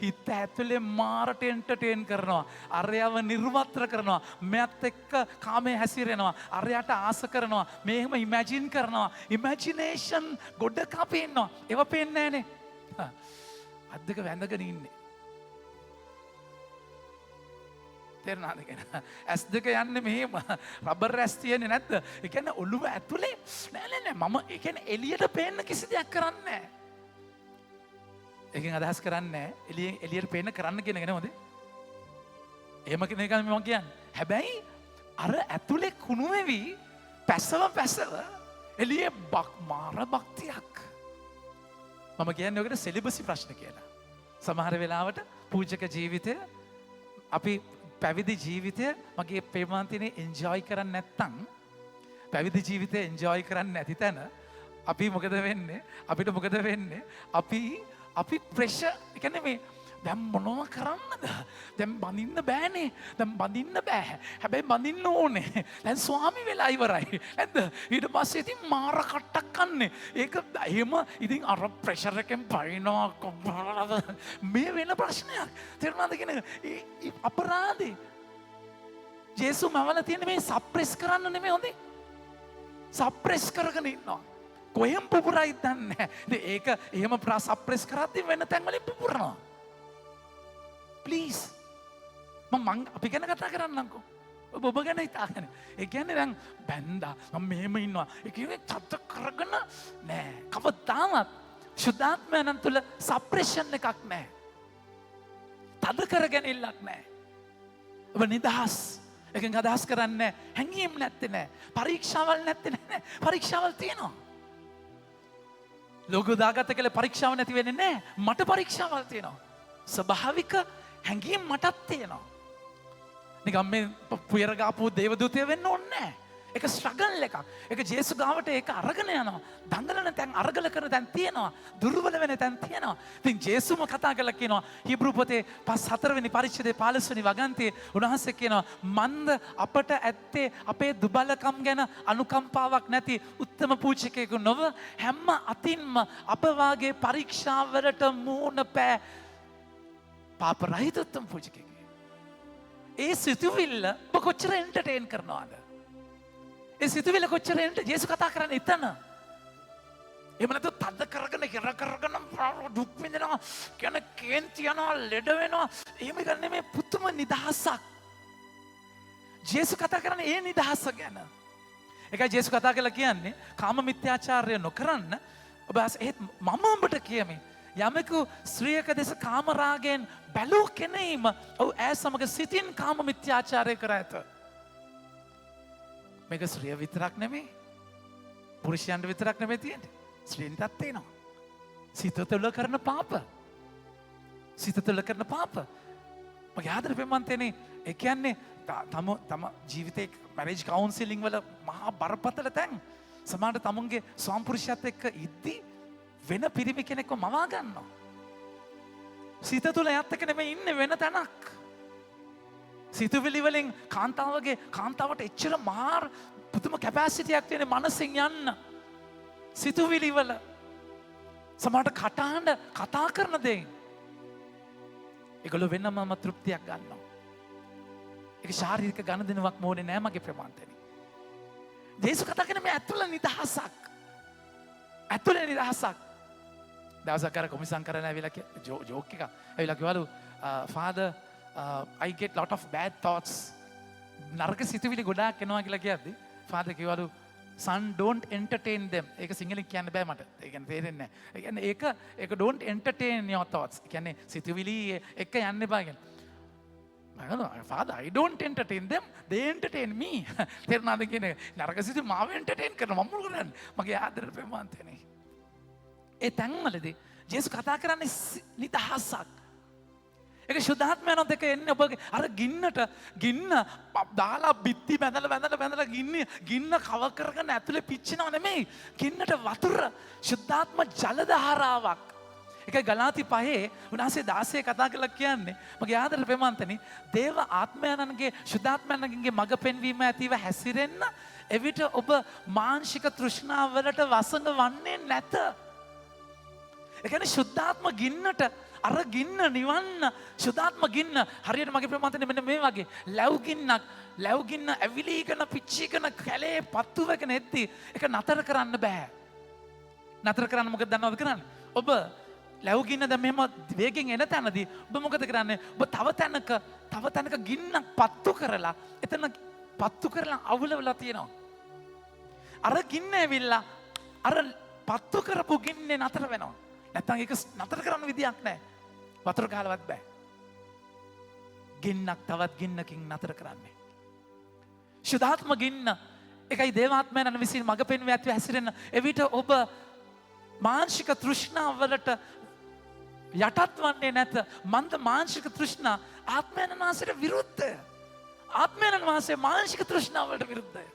හිත ඇතුලේ මාරට එන්ටර්ටේන් කරනවා. අරයව නිර්වත්‍ර කරනවා. මෙයත් එක්ක කාමයේ හැසිරෙනවා. අරයට ආස කරනවා. මේකම ඉමැජින් කරනවා. ඉමැජිනේෂන් ගොඩක් අපි ඉන්නවා. ඒව පේන්නේ නැහනේ. අද්දක වැඳගෙන ඉන්නේ. තේරුණාද කියලා. ඇස් දෙක යන්නේ මෙහෙම රබර් ඇස් තියෙන්නේ නැද්ද? ඒ කියන්නේ ඔළුව ඇතුලේ නෑ මම ඒ කියන්නේ එළියට පේන්න කිසි දෙයක් කරන්නේ නෑ. ඒකෙන් අදහස් කරන්නේ එළියට පේන්න කරන්න කියන එක නෙමෙයි. එහෙම කියන එක මම කියන්නේ. හැබැයි අර ඇතුලේ කුණු වෙවි පැසව එළියේ මාර භක්තියක්. මම කියන්නේ ඔකට සෙලිබසි ප්‍රශ්න කියලා. සමහර වෙලාවට පූජක ජීවිතය අපි පැවිදි ජීවිතය මගේ ප්‍රේමාන්තිනේ එන්ජොයි කරන්නේ නැත්නම් පැවිදි ජීවිතය එන්ජොයි කරන්නේ නැති තැන අපි මොකද වෙන්නේ? අපිට මොකද වෙන්නේ? අපි ප්‍රෙෂර් ඒ කියන්නේ මේ දැන් මොනව කරන්නද? දැන් බඳින්න බෑනේ. දැන් බඳින්න බෑ. හැබැයි බඳින්න ඕනේ. දැන් ස්වාමි වෙලා ඉවරයි. නැද්ද? ඊට පස්සේ ඉතින් මාර කට්ටක් කන්නේ. ඒක එහෙම ඉතින් අර ප්‍රෙෂර් එකෙන් පයින්නවා. මේ වෙන ප්‍රශ්නයක්. තේරුණාද කියන්නේ? අපරාධේ. ජේසු මවල තියෙන මේ සප්‍රෙස් කරන්න නෙමෙයි හොඳේ. සප්‍රෙස් කරගෙන ඉන්නවා. කොහෙන් පුපුරයිද දන්නේ නැහැ. ඒක එහෙම සප්‍රෙස් කරද්දි වෙන තැන් වලින් පුපුරනවා. ප්ලීස් මං අපි ගැන කතා කරන්නම්කෝ. ඔබ ගැන හිතාගෙන. ඒ කියන්නේ දැන් බැන්දා මම මෙහෙම ඉන්නවා. ඒ කියන්නේ තත් කරගෙන නෑ. කවදාවත් සුද්ධාත්මයන් තුළ සප්‍රෙෂන් එකක් නෑ. තද කරගෙනILLක් නෑ. ඔබ නිදහස්. එකෙන් අදහස් කරන්නේ හැංගීම් නැත්තේ නෑ. පරීක්ෂාවල් නැත්තේ නෑ. පරීක්ෂාවල් තියෙනවා. ලෝකෙ දාගත්ත කියලා පරීක්ෂාව නැති වෙන්නේ නෑ. මට පරීක්ෂාවල් තියෙනවා. ස්වභාවික හැඟීම් මටත් තියෙනවා. නිකම් මේ පුයර ගාපු දේවදූතය වෙන්න ඕනේ නැහැ. ඒක ස්ට්‍රගල් එකක්. ඒක ජේසු ගාවට ඒක අරගෙන යනවා. දඟලන තැන් අරගල කරන තැන් තියෙනවා. දුර්වල වෙන තැන් තියෙනවා. ඉතින් ජේසුම කතා කරලා කියනවා හීබ්‍රු පොතේ 5-4 වෙනි පරිච්ඡේදයේ 15 වෙනි වගන්තියේ උන්වහන්සේ කියනවා මන්ද අපට ඇත්තේ අපේ දුබලකම් ගැන අනුකම්පාවක් නැති උත්තම පූජකයෙකු නොව හැම අතින්ම අප වාගේ පරීක්ෂාවලට මුහුණ පෑ පාප රහිත උත්තම පූජකයෙක්. ඒ සිතුවිල්ල ඔබ කොච්චර එන්ටර්ටේන් කරනවද? ඒ සිතුවිල්ල කොච්චර ජේසු කතා කරන්නේ එතන. එහෙම නැත්නම් තද කරගෙන හිර කරගෙන දුක් විඳිනවා, කියන කේන්ති යනවා, ලෙඩ වෙනවා. එහෙම ගන්නේ මේ පුදුම නිදහසක්. ජේසු කතා කරන්නේ ඒ නිදහස ගැන. ඒකයි ජේසු කතා කරලා කියන්නේ කාම මිත්‍යාචාරය නොකරන්න. ඔබ ඒත් මම ඔබට කියමි. යමෙකු ස්ත්‍රියක දෙස කාමරාගෙන් බැලූ කෙනෙහිම ඔහු ඇය සමග සිතින් කාම මිත්‍යාචාරය කර ඇත. මේක ස්ත්‍රිය විතරක් නෙමෙයි. පුරුෂයන්ට විතරක් නෙමෙයි තියෙන්නේ. ස්ත්‍රීන්ටත් තියෙනවා. සිත තුළ කරන පාප. සිත තුළ කරන පාප. මගේ ආදර පෙම්වන්තයනේ ඒ කියන්නේ තම ජීවිතේ මැරේජ් කවුන්සිලින් වල මහා බරපතල තැන්. සමහරට තමුන්ගේ ස්වාමිපුරුෂයත් එක්ක ඉද්දී වෙන පිරිමි කෙනෙක්ව මවා ගන්නවා. සිත තුළ යත් එක නෙමෙයි ඉන්නේ වෙන තැනක්. සිතුවිලි වලින් කාන්තාවට එච්චර මහා පුදුම කැපැසිටියක් තියෙන මනසෙන් යන්න. සිතුවිලි වල සමහරට කටහඬ කතා කරන දෙයින් ඒගොල්ලෝ වෙනමම තෘප්තියක් ගන්නවා. ඒක ශාරීරික ගනුදෙනුවක් මොනේ නෑ මගේ ප්‍රමාණතනේ. ජේසු කතා කරන්නේ මේ ඇතුළ නිදහසක්. ඇතුළේ නිදහසක්. දවසක් අර කොමිසම් කරන ඇවිල්ලා ජෝක් එකක්. ඇවිල්ලා කිව්වලු father I get lot of bad thoughts. නරක සිතුවිලි ගොඩාක් එනවා කියලා කියද්දි ෆාදර් කිව්වලු son don't entertain them. ඒක සිංහලෙන් කියන්න බෑ මට. ඒ කියන්නේ තේරෙන්නේ නැහැ. ඒ කියන්නේ ඒක don't entertain your thoughts. ඒ කියන්නේ සිතුවිලි එක යන්න එපා කියන්නේ. මම father I don't entertain them. They entertain me. තේරුණාද කියන්නේ නරක සිතුවිලි මාව entertain කරනවා මම මොකද කරන්නේ? මගේ ආදර ප්‍රේමවන්තනේ. ඒ තැන්වලදී ජේසු කතා කරන්නේ නිදහසක්. ඒක ශුද්ධාත්මයන්ත් එක්ක එන්නේ ඔබගේ අර ගින්න දාලා බිත්ති බැඳලා ගින්න කව කරගෙන ඇතුලේ පිච්චෙනව නෙමෙයි. ගින්නට වතුර ශුද්ධාත්ම ජල ධාරාවක්. ඒකයි ගලාති 5 උන්වහන්සේ 16 කතා කරලා කියන්නේ මගේ ආදර ප්‍රේමන්තනි දේව ආත්මයන්ගේ ශුද්ධාත්මයන්ගේ මඟ පෙන්වීම ඇතිව හැසිරෙන්න එවිට ඔබ මානසික තෘෂ්ණාවලට වසඟ වන්නේ නැත. ඒ කියන්නේ ශුද්ධාත්ම ගින්නට අර ගින්න නිවන්න ශුද්ධාත්ම ගින්න හරියට මගේ ප්‍රමාණතනේ මෙන්න මේ වගේ ලැබ් ගින්න ඇවිලීගෙන පිච්චීගෙන කැලේ පත්තු වෙගෙන එද්දි ඒක නතර කරන්න බෑ. නතර කරන්න මොකද දන්නවද කරන්නේ? ඔබ ලැව්ගින්න දැන් මෙහෙම වේගෙන් එන තැනදී ඔබ මොකද කරන්නේ? ඔබ තව තැනක ගින්නක් පත්තු කරලා එතන පත්තු කරලා අවුල වෙලා තියෙනවා. අර ගින්න ඇවිල්ලා අර පත්තු කරපු ගින්නේ නතර වෙනවා. නැත්තම් ඒක නතර කරන්න විදියක් නැහැ. වතුර ගහලවත් බෑ. ගින්නක් තවත් ගින්නකින් නතර කරන්නේ. ශුද්ධාත්ම ගින්න එකයි දේවාත්මයන් විසින් මඟ පෙන්වී ඇති හැසිරෙන එවිට ඔබ මානසික තෘෂ්ණාවලට යටත් වන්නේ නැත. මන්ද මානසික තෘෂ්ණා ආත්මයන් වහන්සේට විරුද්ධය. ආත්මයන් වහන්සේ මානසික තෘෂ්ණාවලට විරුද්ධය.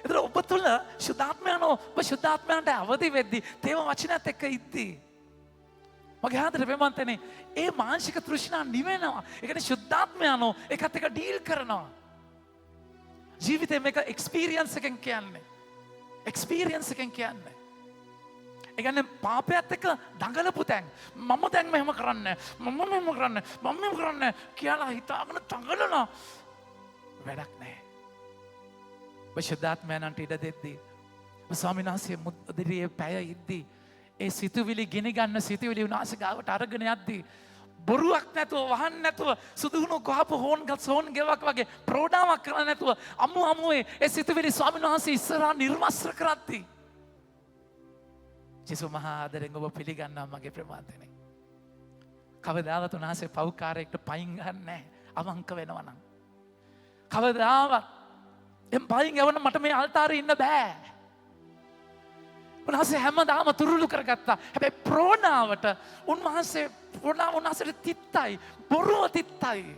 ඒතර ඔබ තුළ ශුද්ධාත්මයන්ෝ ඔබ ශුද්ධාත්මයන්ට අවදි වෙද්දී තේව වචනයත් එක්ක ඉද්දී මගේ ආදර ප්‍රේමන්තනේ ඒ මානසික තෘෂ්ණා නිවෙනවා. ඒ කියන්නේ ශුද්ධාත්මයන්ෝ ඒකත් එක්ක ඩීල් කරනවා. ජීවිතේ මේක එක්ස්පීරියන්ස් එකෙන් කියන්නේ. එක්ස්පීරියන්ස් එකෙන් කියන්නේ. ඒ කියන්නේ පාපයත් එක්ක දඟලපු තැන් මම දැන් මෙහෙම කරන්නේ මම මෙහෙම කරන්නේ කියලා හිතාගෙන දඟලනවා වැඩක් නැහැ. ශුද්ධාත්මයන්ට ඉඩ දෙද්දී ස්වාමීන් වහන්සේ මුද්දරියේ පැය ඉද්දී ඒ සිතුවිලි ගෙන ගන්න සිතුවිලි උනාසේ ගාවට අරගෙන යද්දී බොරුවක් නැතුව වහන්න නැතුව සුදුහුණු ගහපු හෝන් ගෙවක් වගේ ප්‍රෝඩාවක් කරන්න නැතුව අමුවේ ඒ සිතුවිලි ස්වාමීන් වහන්සේ ඉස්සරහා නිර්වස්ත්‍ර කරද්දී ජේසුස් මහා ආදරෙන් ඔබ පිළිගන්නවා මගේ ප්‍රමාදනේ. කවදාවත් උන්වහන්සේ පව්කාරයෙක්ට පයින් ගන්න නැහැ. අවංක වෙනවා නම්. කවදාවත් එම් පයින් යවන්න මට මේ අල්තාරේ ඉන්න බෑ. උන්වහන්සේ හැමදාම තුරුළු කරගත්තා. හැබැයි ප්‍රෝණාවට උන්වහන්සේට තිත්තයි. බොරුව තිත්තයි.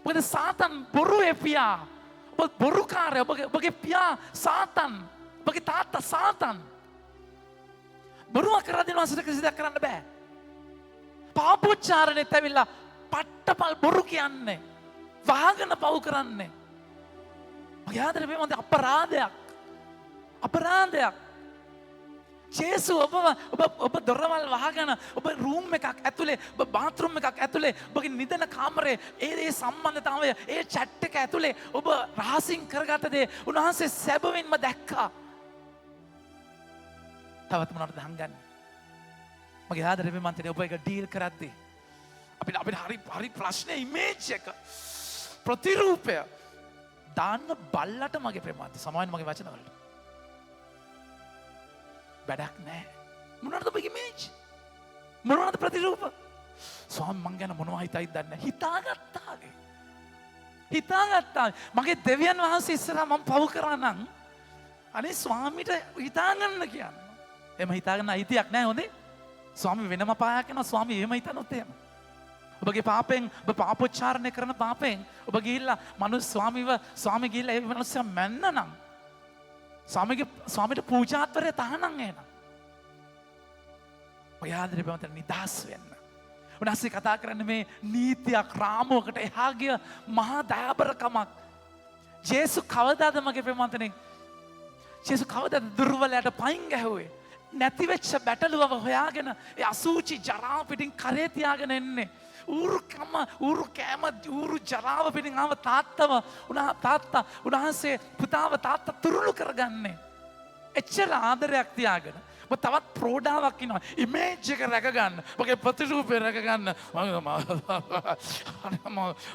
මොකද සාතන් බොරුවේ පියා. ඔබ බොරුකාරය. ඔබගේ පියා සාතන්. ඔබගේ තාත්තා සාතන්. බොරුව කරද්දී උන්වහන්සේට කිසි දෙයක් කරන්න බෑ. පාපෝච්චාරණෙත් ඇවිල්ලා පට්ටපල් බොරු කියන්නේ. වහගෙන පව් කරන්නේ. මගේ ආදරේ මේ මොකද අපරාධයක්. ජේසු ඔබ දොරවල් වහගෙන ඔබ රූම් එකක් ඇතුලේ ඔබ බාත්රූම් එකක් ඇතුලේ ඔබගේ නිදන කාමරේ ඒ සම්බන්ධතාවය ඒ චැට් එක ඇතුලේ ඔබ රහසින් කරගත දේ උන්වහන්සේ සැබවින්ම දැක්කා. තවත් මොනවටද හංගන්නේ? මගේ ආදරේ මේ මන්තනේ ඔබ එක ඩීල් කරද්දී අපිට හරි ප්‍රශ්නේ ඉමේජ් එක ප්‍රතිරූපය දාන්න බල්ලට මගේ ප්‍රේමාන්ත සමාවෙන් මගේ වචන වලට වැඩක් නැහැ. මොනවද ඔබගේ ඉමේජ්? මොනවද ප්‍රතිරූප? ස්වාමී මං ගැන මොනවා හිතයිද දන්නේ නැහැ. හිතාගත්තා. මගේ දෙවියන් වහන්සේ ඉස්සරහා මම පව් කරා නම් අනේ ස්වාමීට හිතාගන්න කියන්න. එහෙම හිතාගන්න අයිතියක් නැහැ හොඳේ. ස්වාමී වෙනම පායක් යනවා. ස්වාමී එහෙම හිතනොත් එහෙම. ඔබගේ පාපෙන් ඔබ පාපෝච්චාරණය කරන පාපෙන් ඔබ ගිහිල්ලා ස්වාමී ගිහිල්ලා ඒ මනුස්සයා මැන්න නම් ස්වාමීට පූජාත්වරය තහනම් එනවා. ඔය ආදරේ බවන්ට නිදහස් වෙන්න. උන්වහන්සේ කතා කරන්නේ මේ නීතියක් රාමුවකට එහා ගිය මහා දයාබරකමක්. ජේසු කවදාද මගේ ප්‍රේමවන්තනේ? ජේසු කවදාද දුර්වලයට පයින් ගැහුවේ? නැති වෙච්ච බැටළුවව හොයාගෙන ඒ අසූචි ජරාව පිටින් කරේ තියාගෙන එන්නේ. ඌරු කෑම ජරාව පිටින් ආව තාත්තා උන්වහන්සේ පුතාව තාත්තා තුරුළු කරගන්නේ. එච්චර ආදරයක් තියාගෙන. ඔබ තවත් ප්‍රෝඩාවක් ඉන්නවා. ඉමේජ් එක රැකගන්න. ඔබගේ ප්‍රතිරූපය රැකගන්න.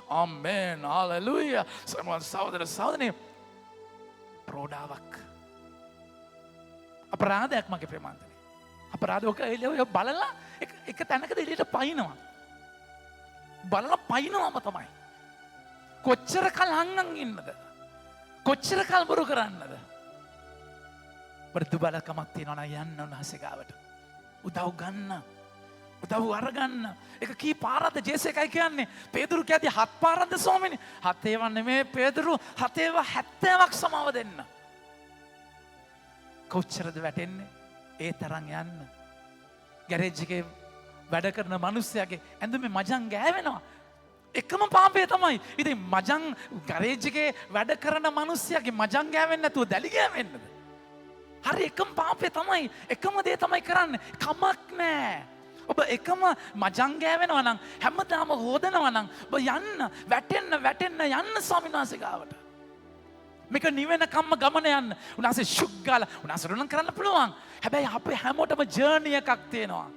ආමේන් හalleluya. සහෝදරනේ ප්‍රෝඩාවක්. අපරාධයක් මගේ ප්‍රේමාන්තනේ. අපරාධෝක එළිය බලලා එක තැනකද එළියට පයින්නවා. බලලා පයින්නවම තමයි. කොච්චර කල් හංගන් ඉන්නද? කොච්චර කල් බොරු කරන්නද? වර්ධ බලකමක් තියනවා නම් යන්න උන්වහන්සේ ගාවට. උදව් ගන්න. උදව් අරගන්න. ඒක කී පාරක්ද ජේසුස් එකයි කියන්නේ. පේදුරු කියද්දි 7 පාරක්ද ස්වාමීනි? 7 ඒවා නෙමෙයි පේදුරු 7 ඒවා 70ක් සමාව දෙන්න. කොච්චරද වැටෙන්නේ? ඒ තරම් යන්න. ගෑරේජ් එකේ වැඩ කරන මිනිස්සයාගේ ඇඳුමේ මජන් ගෑවෙනවා. එකම පාපය තමයි. ඉතින් මජන් ගෑරේජ් එකේ වැඩ කරන මිනිස්සයාගේ මජන් ගෑවෙන්නේ නැතුව දැලි ගෑවෙන්නද? හරි එකම පාපය තමයි. එකම දේ තමයි කරන්නේ. කමක් නැහැ. ඔබ එකම මජන් ගෑවෙනවා නම් හැමදාම හොදනවා නම් ඔබ යන්න වැටෙන්න යන්න ස්වාමීන් වහන්සේ ගාවට. මේක නිවෙන කම්ම ගමන යන්න. උන්වහන්සේ ෂුක් ගාලා උන්වහන්සේට නම් කරන්න පුළුවන්. හැබැයි අපේ හැමෝටම ජර්නි එකක් තියෙනවා.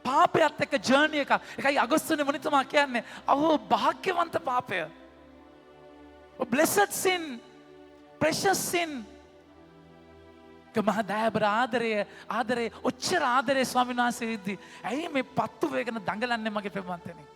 පාපයත් එක්ක ජර්නි එක. ඒකයි අගස්තුනේ මුනිතුමා කියන්නේ අහෝ භාග්‍යවන්ත පාපය. Blessed sin, precious sin. මහා දයාබර ආදරේ ඔච්චර ආදරේ ස්වාමීන් වහන්සේ ඉද්දි ඇයි මේ පත්තු වේගන දඟලන්නේ මගේ ප්‍රේමවන්තනේ.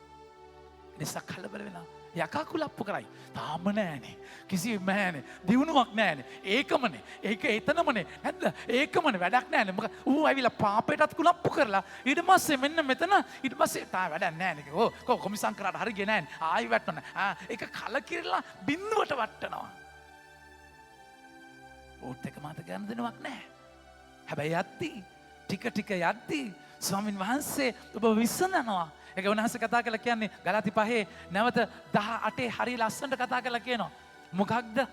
නිසා කලබල වෙනවා. යකා කුලප්පු කරයි. තාම නෑනේ. කිසිම නෑනේ. දිනුවක් නෑනේ. ඒකමනේ. ඒක එතනමනේ. නැද්ද? ඒකමනේ වැඩක් නෑනේ. මොකද ඌ ඇවිල්ලා පාපයටත් කුලප්පු කරලා ඊට පස්සේ මෙන්න මෙතන ඊට පස්සේ තා වැඩක් නෑනේ. ඕ කොමිසම් කරාට හරි ගේ නෑනේ. ආයි වැටෙනවා. ඒක කලකිරලා බින්දුවට වටනවා. ඕත් එක මත ගන්න දෙනවක් නැහැ. හැබැයි යද්දී ටික යද්දී ස්වාමින් වහන්සේ ඔබ විසඳනවා. ඒක උන්වහන්සේ කතා කරලා කියන්නේ ගලාති 5 නැවත 18 හරි ලස්සනට කතා කරලා කියනවා. මොකක්ද?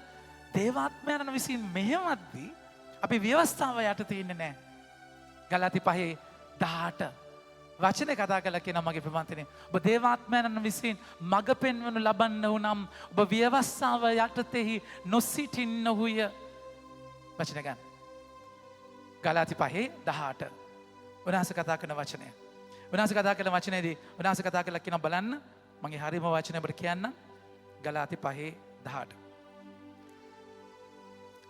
දේවාත්මයන් විසින් මෙහෙමද්දී අපි ව්‍යවස්ථාව යටතේ ඉන්නේ නැහැ. ගලාති 5 18 වචනේ කතා කරලා කියනවා මගේ ප්‍රමාන්තනේ. ඔබ දේවාත්මයන් විසින් මඟ පෙන්වනු ලබන්නෝ නම් ඔබ ව්‍යවස්ථාව යටතෙහි නොසිටින්නහුය. වචන ගන්න. ගලාති 5:18. උන්වහන්සේ කතා කරන වචනය. උන්වහන්සේ කතා කරන වචනේදී උන්වහන්සේ කතා කරලා කියනවා බලන්න මගේ හරිම වචනය ඔබට කියන්න. ගලාති 5:18.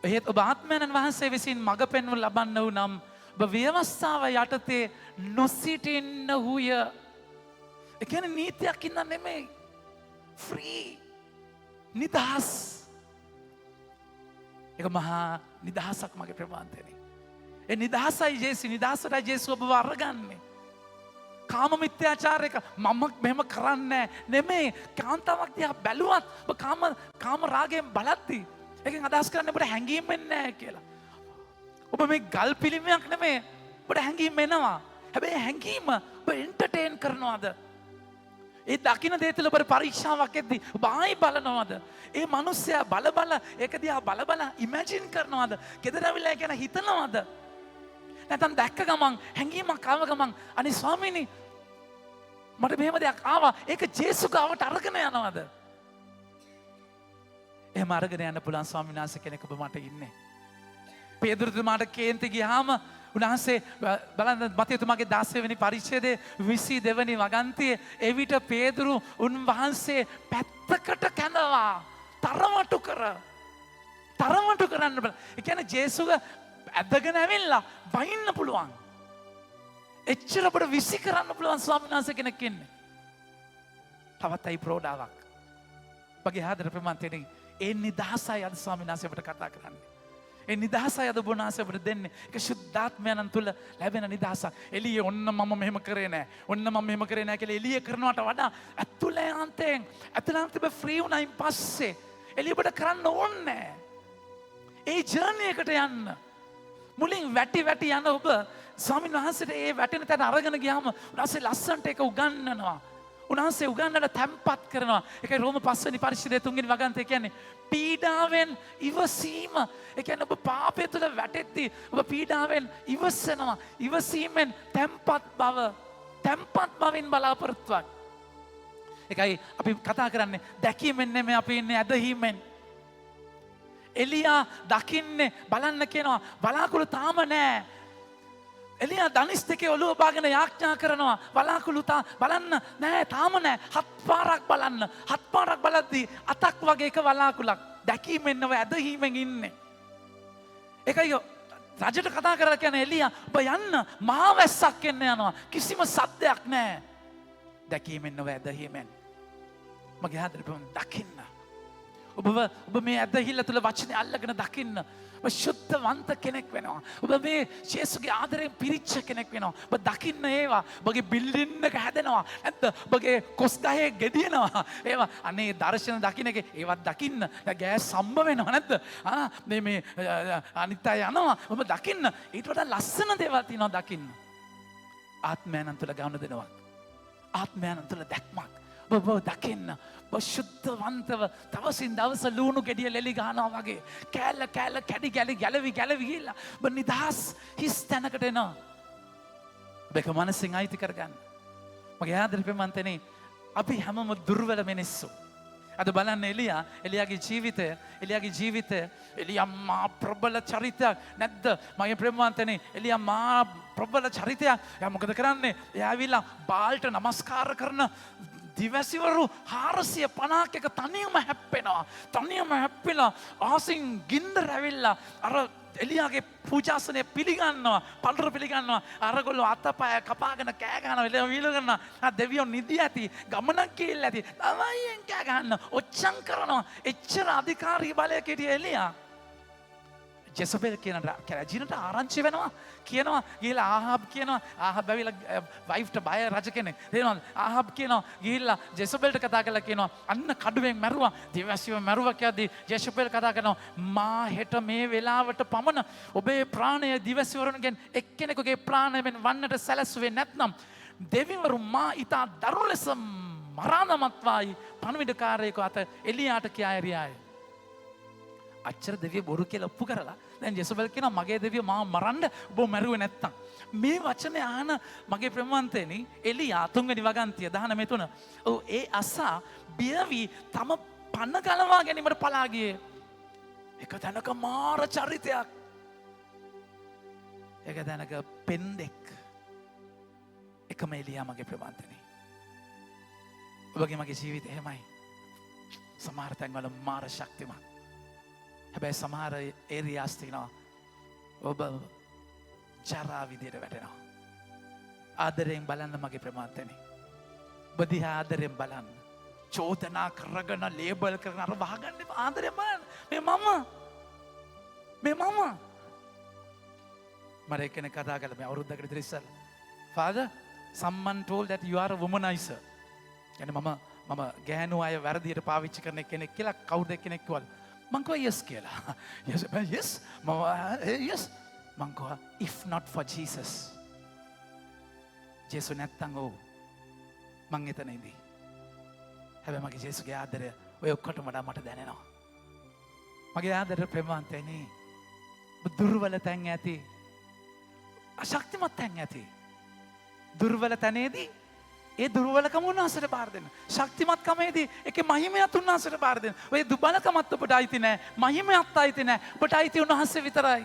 එහෙත් ඔබ ආත්මයන් වහන්සේ විසින් මඟ පෙන්වනු ලබන්නෝ නම් ඔබ ව්‍යවස්ථාව යටතේ නොසිටින්නහුය. ඒ කියන්නේ නීතියක් ඉන්න නෙමෙයි. ෆ්‍රී. නිදහස්. ඒක මහා නිදහසක් මගේ ප්‍රමාන්තනේ. ඒ නිදහසයි ජේසු නිදහසටයි ජේසු ඔබව අරගන්නේ. කාම මිත්‍යාචාරයක මම මෙහෙම කරන්නේ නෙමෙයි. කාන්තාවක් දිහා බැලුවත් ඔබ කාම රාගයෙන් බලද්දී ඒකෙන් අදහස් කරන්නේ ඔබට හැංගීම් වෙන්නේ නැහැ කියලා. ඔබ මේ ගල් පිළිමයක් නෙමෙයි. ඔබට හැංගීම් එනවා. හැබැයි හැංගීම ඔබ එන්ටර්ටේන් කරනවාද? ඒ දකින්න දේ තුළ ඔබට පරීක්ෂාවක් එද්දී ඔබ ආයි බලනවද? ඒ මිනිස්සයා බල ඒක දිහා බල ඉමැජින් කරනවද? ගෙදර ඇවිල්ලා කියන හිතනවද? නැත්නම් දැක්ක ගමන් හැංගීමක් ආව ගමන් අනේ ස්වාමීනි මට මෙහෙම දෙයක් ආවා. ඒක ජේසු ගාවට අරගෙන යනවද? එහෙම අරගෙන යන්න පුළුවන් ස්වාමීන් වහන්සේ කෙනෙක් ඔබ මට ඉන්නේ. පේදුරුතුමාට කේන්ති ගියාම උන්වහන්සේ බලන්න මතයතුමාගේ 16 වෙනි පරිච්ඡේදයේ 22 වෙනි වගන්තියේ එවිට පේදුරු උන්වහන්සේ පැත්තකට කැඳවා තරමටු කරන්න බල. ඒ කියන්නේ ජේසුව ඇදගෙන ඇවිල්ලා බයින්න පුළුවන්. එච්චර අපට විසි කරන්න පුළුවන් ස්වාමීන් වහන්සේ කෙනෙක් ඉන්නේ. තවත් අයි ප්‍රෝඩාවක්. මගේ ආදර ප්‍රමාන්තයෙන් ඒ නිදහසයි අද ස්වාමීන් වහන්සේ අපට කතා කරන්නේ. ඒ නිදහසයි අද බොනාසය අපට දෙන්නේ. ඒක ශුද්ධාත්මයන් තුළ ලැබෙන නිදහසක්. එළියේ ඔන්න මම මෙහෙම කරේ නැහැ. ඔන්න මම මෙහෙම කරේ නැහැ කියලා එළියේ කරනවට වඩා ඇතුළාන්තයෙන් ෆ්‍රී වුණායින් පස්සේ එළිය ඔබට කරන්න ඕනේ නැහැ. ඒ ජර්නි එකට යන්න. මුලින් වැටි යන ඔබ ස්වාමීන් වහන්සේට ඒ වැටෙන තැන අරගෙන ගියාම උන්වහන්සේ ලස්සනට ඒක උගන්වනවා. උන්වහන්සේ උගන්වලා තැම්පත් කරනවා. ඒකයි රෝම 5 වෙනි පරිච්ඡේදයේ 3 වෙනි වගන්තය කියන්නේ පීඩාවෙන් ඉවසීම. ඒ කියන්නේ ඔබ පාපය තුළ වැටෙද්දී ඔබ පීඩාවෙන් ඉවසනවා. ඉවසීමෙන් තැම්පත් බවින් බලාපොරොත්තුවක්. ඒකයි අපි කතා කරන්නේ දැකීමෙන් නෙමෙයි අපි ඉන්නේ ඇදහිීමෙන්. එලියා දකින්නේ බලන්න කියනවා බලාකුළු තාම නෑ. එලියා දනිස් දෙකේ ඔළුව බාගෙන යාඥා කරනවා බලාකුළු බලන්න නෑ තාම නෑ. 7 පාරක් බලන්න. 7 පාරක් බලද්දී අතක් වගේ එක බලාකුළක් දැකීමෙන් නව ඇදහිීමෙන් ඉන්නේ. ඒකයි රජට කතා කරලා කියන්නේ එලියා ඔබ යන්න මහා වැස්සක් එන්න යනවා. කිසිම සද්දයක් නෑ. දැකීමෙන් නව ඇදහිීමෙන්. මගේ ආදරේ දකින්න. ඔබ මේ ඇදහිල්ල තුළ වචනේ අල්ලගෙන දකින්න. ඔබ ශුද්ධවන්ත කෙනෙක් වෙනවා. ඔබ මේ ජේසුගේ ආදරයෙන් පිරිච්ච කෙනෙක් වෙනවා. ඔබ දකින්න ඒවා. ඔබගේ බිල්ඩින් එක හැදෙනවා. නැත්ද? ඔබගේ කොස් ගහේ ගෙඩියනවා. ඒවා අනේ දර්ශන දකින්න එක ඒවත් දකින්න. ගෑස් සම්බ වෙනවා නැද්ද? මේ අනිත් අය යනවා. ඔබ දකින්න. ඊට වඩා ලස්සන දේවල් තියෙනවා දකින්න. ආත්මයන් තුළ ගවන දෙනවා. ආත්මයන් තුළ දැක්මක්. ඔබ දකින්න. ඔබ ශුද්ධවන්තව දවසින් දවස ලුණු ගෙඩිය ලෙලි ගන්නවා වගේ කෑල්ල කැඩි ගැලවි ගිහිල්ලා ඔබ නිදහස් හිස් තැනකට එනවා. ඔබ ඒක මනසින් අයිති කරගන්න. මගේ ආදරේ ප්‍රේමන්තනේ අපි හැමෝම දුර්වල මිනිස්සු. අද බලන්න එලියාගේ ජීවිතය එලියා මා ප්‍රබල චරිතයක් නැද්ද? මගේ ප්‍රේමවන්තනේ එලියා මා ප්‍රබල චරිතයක්. එයා මොකද කරන්නේ? එයා ඇවිල්ලා බාල්ට නමස්කාර කරන දිවැසිවරු 450ක තනියම හැප්පෙනවා. තනියම හැප්පිලා ආසින් ගින්දර ඇවිල්ලා අර එලියාගේ පූජාසනය පිළිගන්නවා. පඬුර පිළිගන්නවා. අරගොල්ලෝ අතපය කපාගෙන කෑ ගන්නවා. එළිය වීල කරනවා. දෙවියෝ නිදි ඇති. ගමනක් ගිහිල්ලා ඇති. ළමයින් කෑ ගන්න. ඔච්චම් කරනවා. එච්චර අධිකාරී බලයක හිටිය එලියා ජෙසබෙල් කියන රජිනට ආරංචි වෙනවා. කියනවා ගිහිල්ලා ආහාබ් කියනවා. ආහාබ් ඇවිල්ලා වයිෆ්ට බය රජ කෙනෙක්. තේරෙනවද? ආහාබ් කියනවා ගිහිල්ලා ජෙසබෙල්ට කතා කරලා කියනවා අන්න කඩුවෙන් මැරුවා. දිවැසිව මැරුවා කියද්දී ජෙසබෙල් කතා කරනවා මා හෙට මේ වෙලාවට පමණ ඔබේ ප්‍රාණය දිවැසිවරුන්ගෙන් එක්කෙනෙකුගේ ප්‍රාණයෙන් වන්නට සැලසුවේ නැත්නම් දෙවිවරු මා ඊට දරුණු ලෙස මරා දමත්වායි පණවිඩකාරයෙකු අත එලියාට කියා ඇරියාය. අච්චර දෙවිය බොරු කියලා ඔප්පු කරලා දැන් ජෙසබෙල් කියනවා මගේ දෙවිය මාව මරන්න ඔබ මැරුවේ නැත්තම්. මේ වචනේ අහන මගේ ප්‍රේමවන්තයනි එලියා 3 වෙනි වගන්තිය 19:3. ඔව් ඒ අසා බියවි තම පන ගලවා ගැනීමට පලා ගියේ. එක තැනක මාර චරිතයක්. එක තැනක පෙන්දෙක්. එකම එලියා මගේ ප්‍රේමවන්තයනි. ඔබගේ මගේ ජීවිතය එහෙමයි. සමහර තැන්වල මාර ශක්තිමත්. හැබැයි සමහර ඒරියාස් තියෙනවා ඔබ ජරා විදියට වැටෙනවා. ආදරයෙන් බලන්න මගේ ප්‍රමාණතනේ. ඔබ දිහා ආදරයෙන් බලන්න. චෝදනා කරගෙන ලේබල් කරන අර වහගන්න එපා. ආදරයෙන් බලන්න. මේ මම මට එක්කෙනෙක් කතා කළා මේ අවුරුද්දකට විතර ඉස්සෙල්ලා. Father, someone told that you are a womanizer. يعني මම ගෑනු අය වැරදියට පාවිච්චි කරන කෙනෙක් කියලා කවුරුද කෙනෙක් කිව්වලු. මං කිව්වා yes කියලා. yes yes මං කිව්වා if not for Jesus. ජේසුස් නැත්තම් ඔව් මං එතන ඉඳී. හැබැයි මගේ ජේසුස්ගේ ආදරය ඔය ඔක්කොටම වඩා මට දැනෙනවා. මගේ ආදරය ප්‍රේමවන්තයනි. දුර්වල තැන් ඇති. අශක්තිමත් තැන් ඇති. දුර්වල තැනේදී ඒ දුර්වලකම උන්වහන්සේට බාර දෙන්න. ශක්තිමත්කමේදී ඒකේ මහිමයත් උන්වහන්සේට බාර දෙන්න. ඔය දුබලකමත් ඔබට අයිති නෑ. මහිමයත් අයිති නෑ. ඔබට අයිති උන්වහන්සේ විතරයි.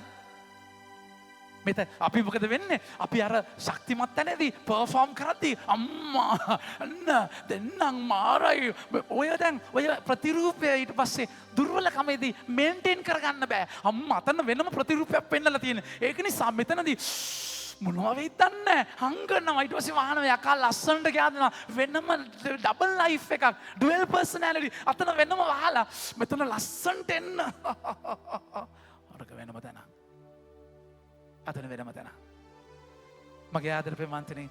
මෙතන අපි මොකද වෙන්නේ? අපි අර ශක්තිමත් තැනදී පර්ෆෝම් කරද්දී අම්මා දෙන්නම් මාරයි. ඔය ප්‍රතිරූපය ඊට පස්සේ දුර්වලකමේදී මේන්ටේන් කරගන්න බෑ. අම්මා අතන වෙනම ප්‍රතිරූපයක් පෙන්නලා තියෙනවා. ඒක නිසා මෙතනදී මොනවා වෙයිද දන්නේ හංගනවා. ඊට පස්සේ වාහන යකා ලස්සනට ගියාදනවා වෙනම ඩබල් ලයිෆ් එකක් ඩුවල් පර්සනැලිටි අතන වෙනම වහලා මෙතන ලස්සනට එන්න අරක වෙනම තැන අතන වෙනම තැන. මගේ ආදර ප්‍රේමවන්තනි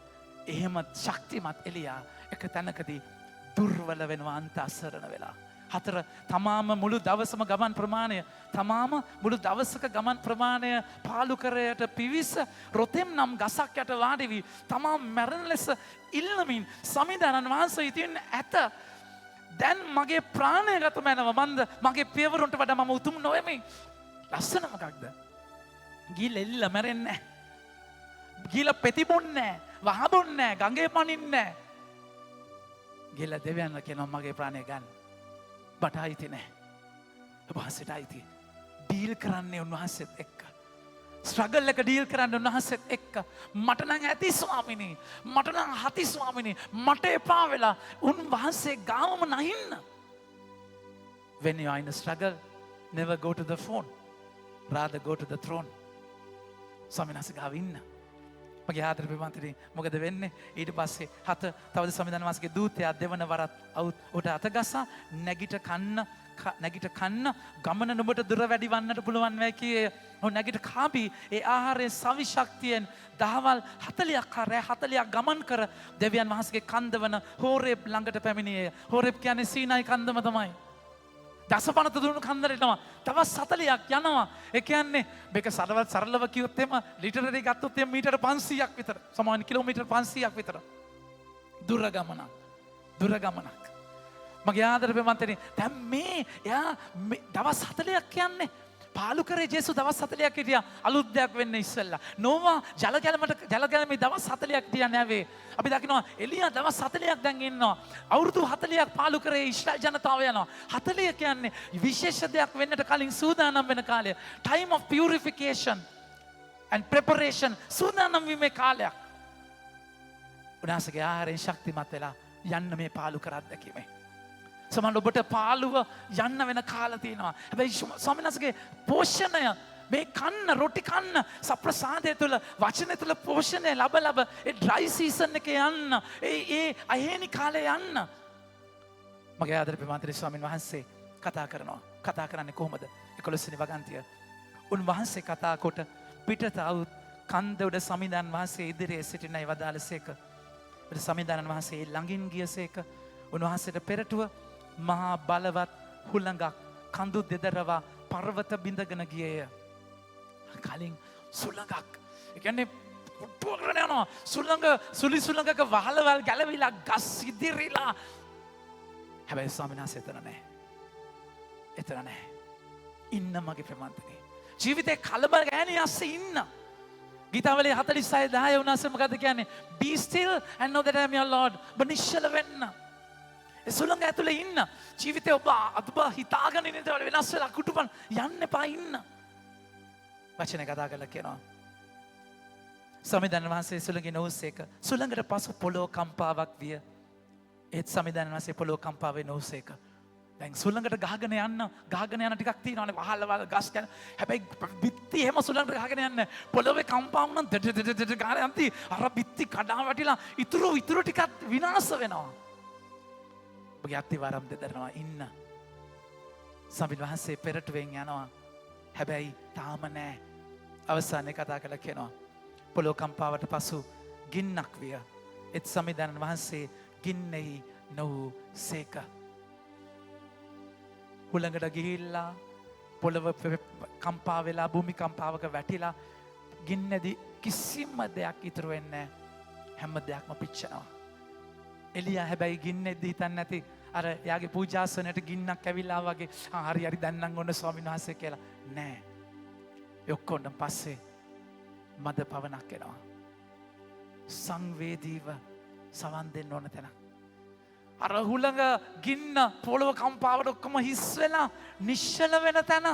එහෙම ශක්තිමත් එලියා එක තැනකදී දුර්වල වෙනවා අන්ත අසරණ වෙලා. 4 තමාම මුළු දවසම ගමන් ප්‍රමාණය තමාම මුළු දවසක ගමන් ප්‍රමාණය පාලු කරයට පිවිස රොතෙම් නම් ගසක් යට වාඩි වී තමා මැරෙන ලෙස ඉල්ලමින් සමිඳානන් වහන්සේ ඉතින් ඇත. දැන් මගේ ප්‍රාණය ගත මැනව මන්ද මගේ පියවරුන්ට වඩා මම උතුම් නොවෙමි. ලස්සන මොකක්ද? ගිහිල්ලා එල්ල මැරෙන්නේ නැහැ. ගිහිල්ලා පෙතිබොන්නේ නැහැ. වහබොන්නේ නැහැ. ගඟේ පනින්නේ නැහැ. ගිහිල්ලා දෙවියන්ලා කියනවා මගේ ප්‍රාණය ගන්න. බට අයිති නෑ. උන්වහන්සේට අයිති. ඩීල් කරන්නේ උන්වහන්සේත් එක්ක. ස්ට්‍රගල් එක ඩීල් කරන්න උන්වහන්සේත් එක්ක. මට නම් ඇති ස්වාමිනී. මට නම් හති ස්වාමිනී. මට එපා වෙලා උන්වහන්සේ ගාවම නැහින්න. When you are in a struggle, never go to the phone. Rather go to the throne. ස්වාමීන් වහන්සේ ගාව ඉන්න. මගේ ආදර ප්‍රේමවන්තනි මොකද වෙන්නේ? ඊට පස්සේ තවද සමිඳාන වාසගේ දූතයා දෙවන වරත් උට අතගසා නැගිට කන්න ගමන නුඹට දුර වැඩි වන්නට පුළුවන් වෙයි කියේ. නැගිට කාපි ඒ ආහාරයේ සවි ශක්තියෙන් දහවල් 40ක් රැ 40ක් ගමන් කර දෙවියන් වහන්සේගේ කන්දවන හෝරේබ් ළඟට පැමිණියේ. හෝරේබ් කියන්නේ සීනායි කන්දම තමයි. දසපනත දුණු කන්දරටම දවස් 40ක් යනවා. ඒ කියන්නේ මේක සරලව කිව්වොත් එම ලිටරරි ගත්තොත් එම මීටර 500ක් විතර. සමාන කිලෝමීටර් 500ක් විතර. දුර ගමනක්. මගේ ආදර ප්‍රේමවන්තනි දැන් මේ එයා දවස් 40ක් යන්නේ පාලු කරේ ජේසුස් දවස් 40ක් හිටියා අලුත් දෙයක් වෙන්න ඉස්සෙල්ලා. නෝවා ජලගැලමේ දවස් 40ක් හිටියා නැවේ. අපි දකිනවා එලියා දවස් 40ක් දැන් ඉන්නවා. අවුරුදු 40ක් පාලු කරේ ඊශ්‍රායල් ජනතාව යනවා. 40 කියන්නේ විශේෂ දෙයක් වෙන්නට කලින් සූදානම් වෙන කාලය. Time of purification and preparation. සූදානම් වීමේ කාලයක්. උන්වහන්සේගේ ආහාරයෙන් ශක්තිමත් වෙලා යන්න මේ පාලු කර අත්දැකීමේ. සමහර ඔබට පාළුව යන්න වෙන කාල තියෙනවා. හැබැයි ස්වාමීන් වහන්සේගේ පෝෂණය මේ කන්න රොටි කන්න සප්‍රසාදය තුළ වචනය තුළ පෝෂණය ලබ ඒ ඩ්‍රයි සීසන් එකේ යන්න ඒ අහේනි කාලේ යන්න මගේ ආදර ප්‍රේමාන්තර ස්වාමීන් වහන්සේ කතා කරනවා. කතා කරන්නේ කොහොමද? 11 වෙනි වගන්තිය. උන්වහන්සේ කතා කොට පිටත આવුත් කන්ද උඩ සමිඳාන් වහන්සේ ඉදිරියේ සිටිනයි වදාළසේක. සමිඳානන් වහන්සේ ළඟින් ගියසේක. උන්වහන්සේට පෙරටුව මහා බලවත් හුළඟක් කඳු දෙදරවා පර්වත බිඳගෙන ගියේය. කලින් සුළඟක්. ඒ කියන්නේ පුට්ටුව කරන යනවා. සුළි සුළඟක වහලවල් ගැලවිලා ගස් ඉදිරිලා. හැබැයි ස්වාමීන් වහන්සේ එතන නැහැ. එතන නැහැ. ඉන්න මගේ ප්‍රමාන්තනේ. ජීවිතේ කලබල ගෑණි ඇස්සේ ඉන්න. ගීතාවලිය 46:10 උනාසෙ මොකද කියන්නේ? Be still and know that I am your Lord. බනිශ්චල වෙන්න. ඒ සුළඟ ඇතුලේ ඉන්න. ජීවිතේ ඔබ හිතාගෙන ඉන්න දේවල් වෙනස් වෙලා කුටුපන් යන්න එපා ඉන්න. වචනේ කතා කරලා කියනවා. සමිඳාන වහන්සේ සුළඟේ නොඋසේක. සුළඟට පසු පොළොව කම්පාවක් විය. ඒත් සමිඳාන වහන්සේ පොළොව කම්පාවේ නොඋසේක. දැන් සුළඟට ගහගෙන යන ටිකක් තියෙනවානේ වහලවල් ගස් ගැන. හැබැයි බිත්ති එහෙම සුළඟට ගහගෙන යන්නේ පොළොවේ කම්පා වුණා දෙට ගාන යන්ති අර බිත්ති කඩා වැටිලා ඉතුරු ටිකක් විනාශ වෙනවා. ඔබගේ අත්තිවාරම් දෙදරනවා ඉන්න. සමිඳ වහන්සේ පෙරටුවෙන් යනවා. හැබැයි තාම නෑ. අවසානයේ කතා කළා කියනවා. පොළොව කම්පාවට පසු ගින්නක් විය. ඒත් සමිඳානන් වහන්සේ ගින්නෙහි නොවූ සේක. හුළඟට ගිහිල්ලා පොළව කම්පා වෙලා භූමි කම්පාවක වැටිලා ගින්නේදී කිසිම දෙයක් ඉතුරු වෙන්නේ නැහැ. හැම දෙයක්ම පිච්චෙනවා. එලියා හැබැයි ගින්නේදී හිතන්නේ නැති අර යාගේ පූජාසනයට ගින්නක් ඇවිල්ලා වගේ හරි දැන් නම් ඔන්න ස්වාමීන් වහන්සේ කියලා නෑ. ඒ ඔක්කොම පස්සේ මද පවනක් එනවා. සංවේදීව සවන් දෙන්න ඕන තැන. අර හුළඟ ගින්න පොළොව කම්පාවට ඔක්කොම හිස් වෙලා නිශ්චල වෙන තැන.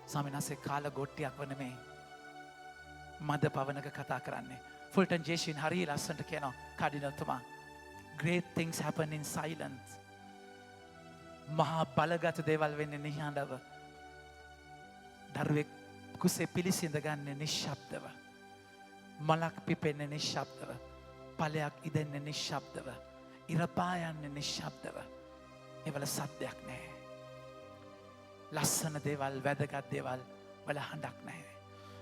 ස්වාමීන් වහන්සේ කාල ගොට්ටියක් වන මේ මද පවනක කතා කරන්නේ. ෆුල්ටන් ජේෂින් හරිය ලස්සනට කියනවා කාඩිනල්තුමා. Great things happen in silence. මහා බලගත දේවල් වෙන්නේ නිහඬව. දරුවෙක් කුසේ පිළිසිඳ ගන්න නිශ්ශබ්දව. මලක් පිපෙන්නේ නිශ්ශබ්දව. ඵලයක් ඉදෙන්නේ නිශ්ශබ්දව. ඉරපා යන්නේ නිශ්ශබ්දව. ඒවල සද්දයක් නැහැ. ලස්සන දේවල් වැදගත් දේවල් වල හඬක් නැහැ.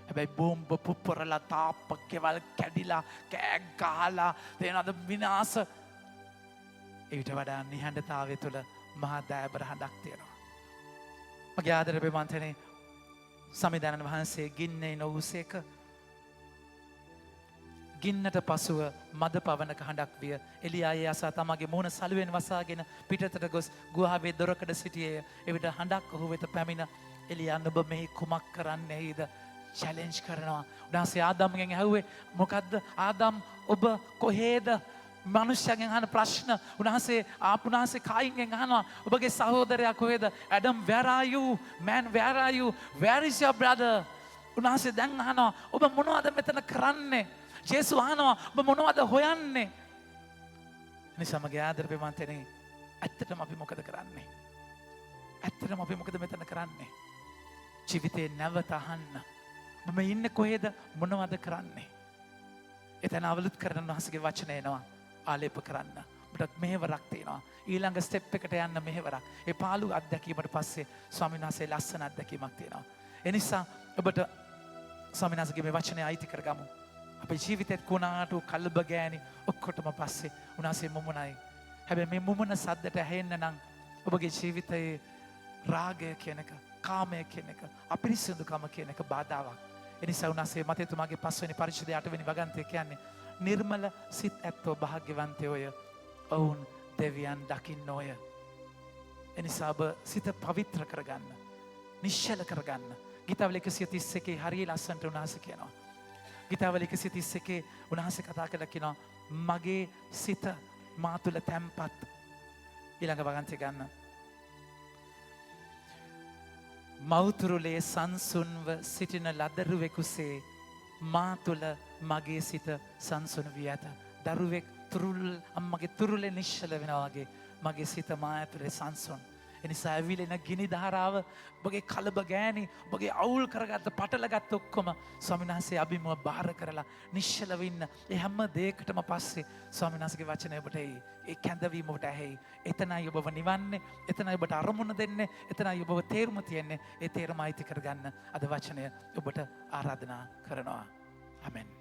හැබැයි බෝම්බ පුපුරලා තාප්ප කෙවල් කැඩිලා කෑ ගහලා තේනද විනාශ. ඊට වඩා නිහඬතාවය තුළ මහා දෑබර හඬක් තියෙනවා. මගේ ආදරේ ප්‍රේමන්තනේ සමිඳානන් වහන්සේ ගින්නේ නොඋසේක. ගින්නට පසුව මද පවනක හඬක් විය. එලියා ඒ අසා තමගේ මුහුණ සලුවෙන් වසාගෙන පිටතට ගොස් ගුහාවේ දොරකඩ සිටියේය. එවිට හඬක් ඔහු වෙත පැමිණ එලියා නුඹ මෙහි කුමක් කරන්නේයිද? චැලෙන්ජ් කරනවා. උන්වහන්සේ ආදම්ගෙන් ඇහුවේ මොකද්ද? ආදම් ඔබ කොහේද? මනුෂ්‍යයන්ගෙන් අහන ප්‍රශ්න. උන්වහන්සේ කායින්ගෙන් අහනවා ඔබගේ සහෝදරයා කොහෙද? ඇඩම් where are you? Man where are you? Where is your brother? උන්වහන්සේ දැන් අහනවා ඔබ මොනවද මෙතන කරන්නේ? ජේසුස් අහනවා ඔබ මොනවද හොයන්නේ? නිසා මගේ ආදර ප්‍රේමන්තනේ ඇත්තටම අපි මොකද කරන්නේ? ඇත්තටම අපි මොකද මෙතන කරන්නේ? ජීවිතේ නැවත අහන්න. ඔබ මේ ඉන්නේ කොහෙද? මොනවද කරන්නේ? එතන අවලුත් කරන වහන්සේගේ වචන එනවා. ආලේප කරන්න. ඔබට මෙහෙවරක් තියෙනවා. ඊළඟ ස්ටෙප් එකට යන්න මෙහෙවරක්. ඒ පාළු අත්දැකීමට පස්සේ ස්වාමීන් වහන්සේ ලස්සන අත්දැකීමක් තියෙනවා. ඒ නිසා ඔබට ස්වාමීන් වහන්සේගේ මේ වචනේ අයිති කරගමු. අපේ ජීවිතේත් කුණාටු කල්බ ගෑණි ඔක්කොටම පස්සේ උනාසේ මුමුණයි. හැබැයි මේ මුමුණ සද්දට ඇහෙන්න නම් ඔබගේ ජීවිතයේ රාගය කියන එක, කාමය කියන එක, අපිරිසිදුකම කියන එක බාධාවක්. ඒ නිසා උනාසේ මතේතුමාගේ 5 වෙනි පරිච්ඡේදය 8 වෙනි වගන්තිය කියන්නේ නිර්මල සිත් ඇත්තෝ භාග්‍යවන්තයෝය. ඔවුන් දෙවියන් දකින්නෝය. ඒ නිසා ඔබ සිත පවිත්‍ර කරගන්න. නිශ්චල කරගන්න. ගීතාවල 131 හරිය ලස්සනට උන්වහන්සේ කියනවා. ගීතාවල 131 උන්වහන්සේ කතා කරලා කියනවා මගේ සිත මා තුළ තැම්පත්. ඊළඟ වගන්තිය ගන්න. මව්තුරුලේ සංසුන්ව සිටින ලදරුවෙකුසේ මා තුළ මගේ සිත සංසුන් වී ඇත. දරුවෙක් අම්මගේ තුරුලේ නිශ්චල වෙනවා වගේ මගේ සිත මා ඇතුලේ සංසුන්. එනිසා ඇවිලෙන ගිනි ධාරාව ඔබගේ කලබ ගෑනි ඔබගේ අවුල් කරගත්ත පටලගත්ත ඔක්කොම ස්වාමීන් වහන්සේ අභිමුව බාර කරලා නිශ්චලව ඉන්න. ඒ හැම දෙයකටම පස්සේ ස්වාමීන් වහන්සේගේ වචනය ඔබට ඒ කැඳවීම ඔබට ඇහෙයි. එතනයි ඔබව නිවන්නේ, එතනයි ඔබට අරමුණ දෙන්නේ, එතනයි ඔබව තේරුම තියන්නේ. ඒ තේරුම අයිති කරගන්න අද වචනය ඔබට ආරාධනා කරනවා. ආමෙන්.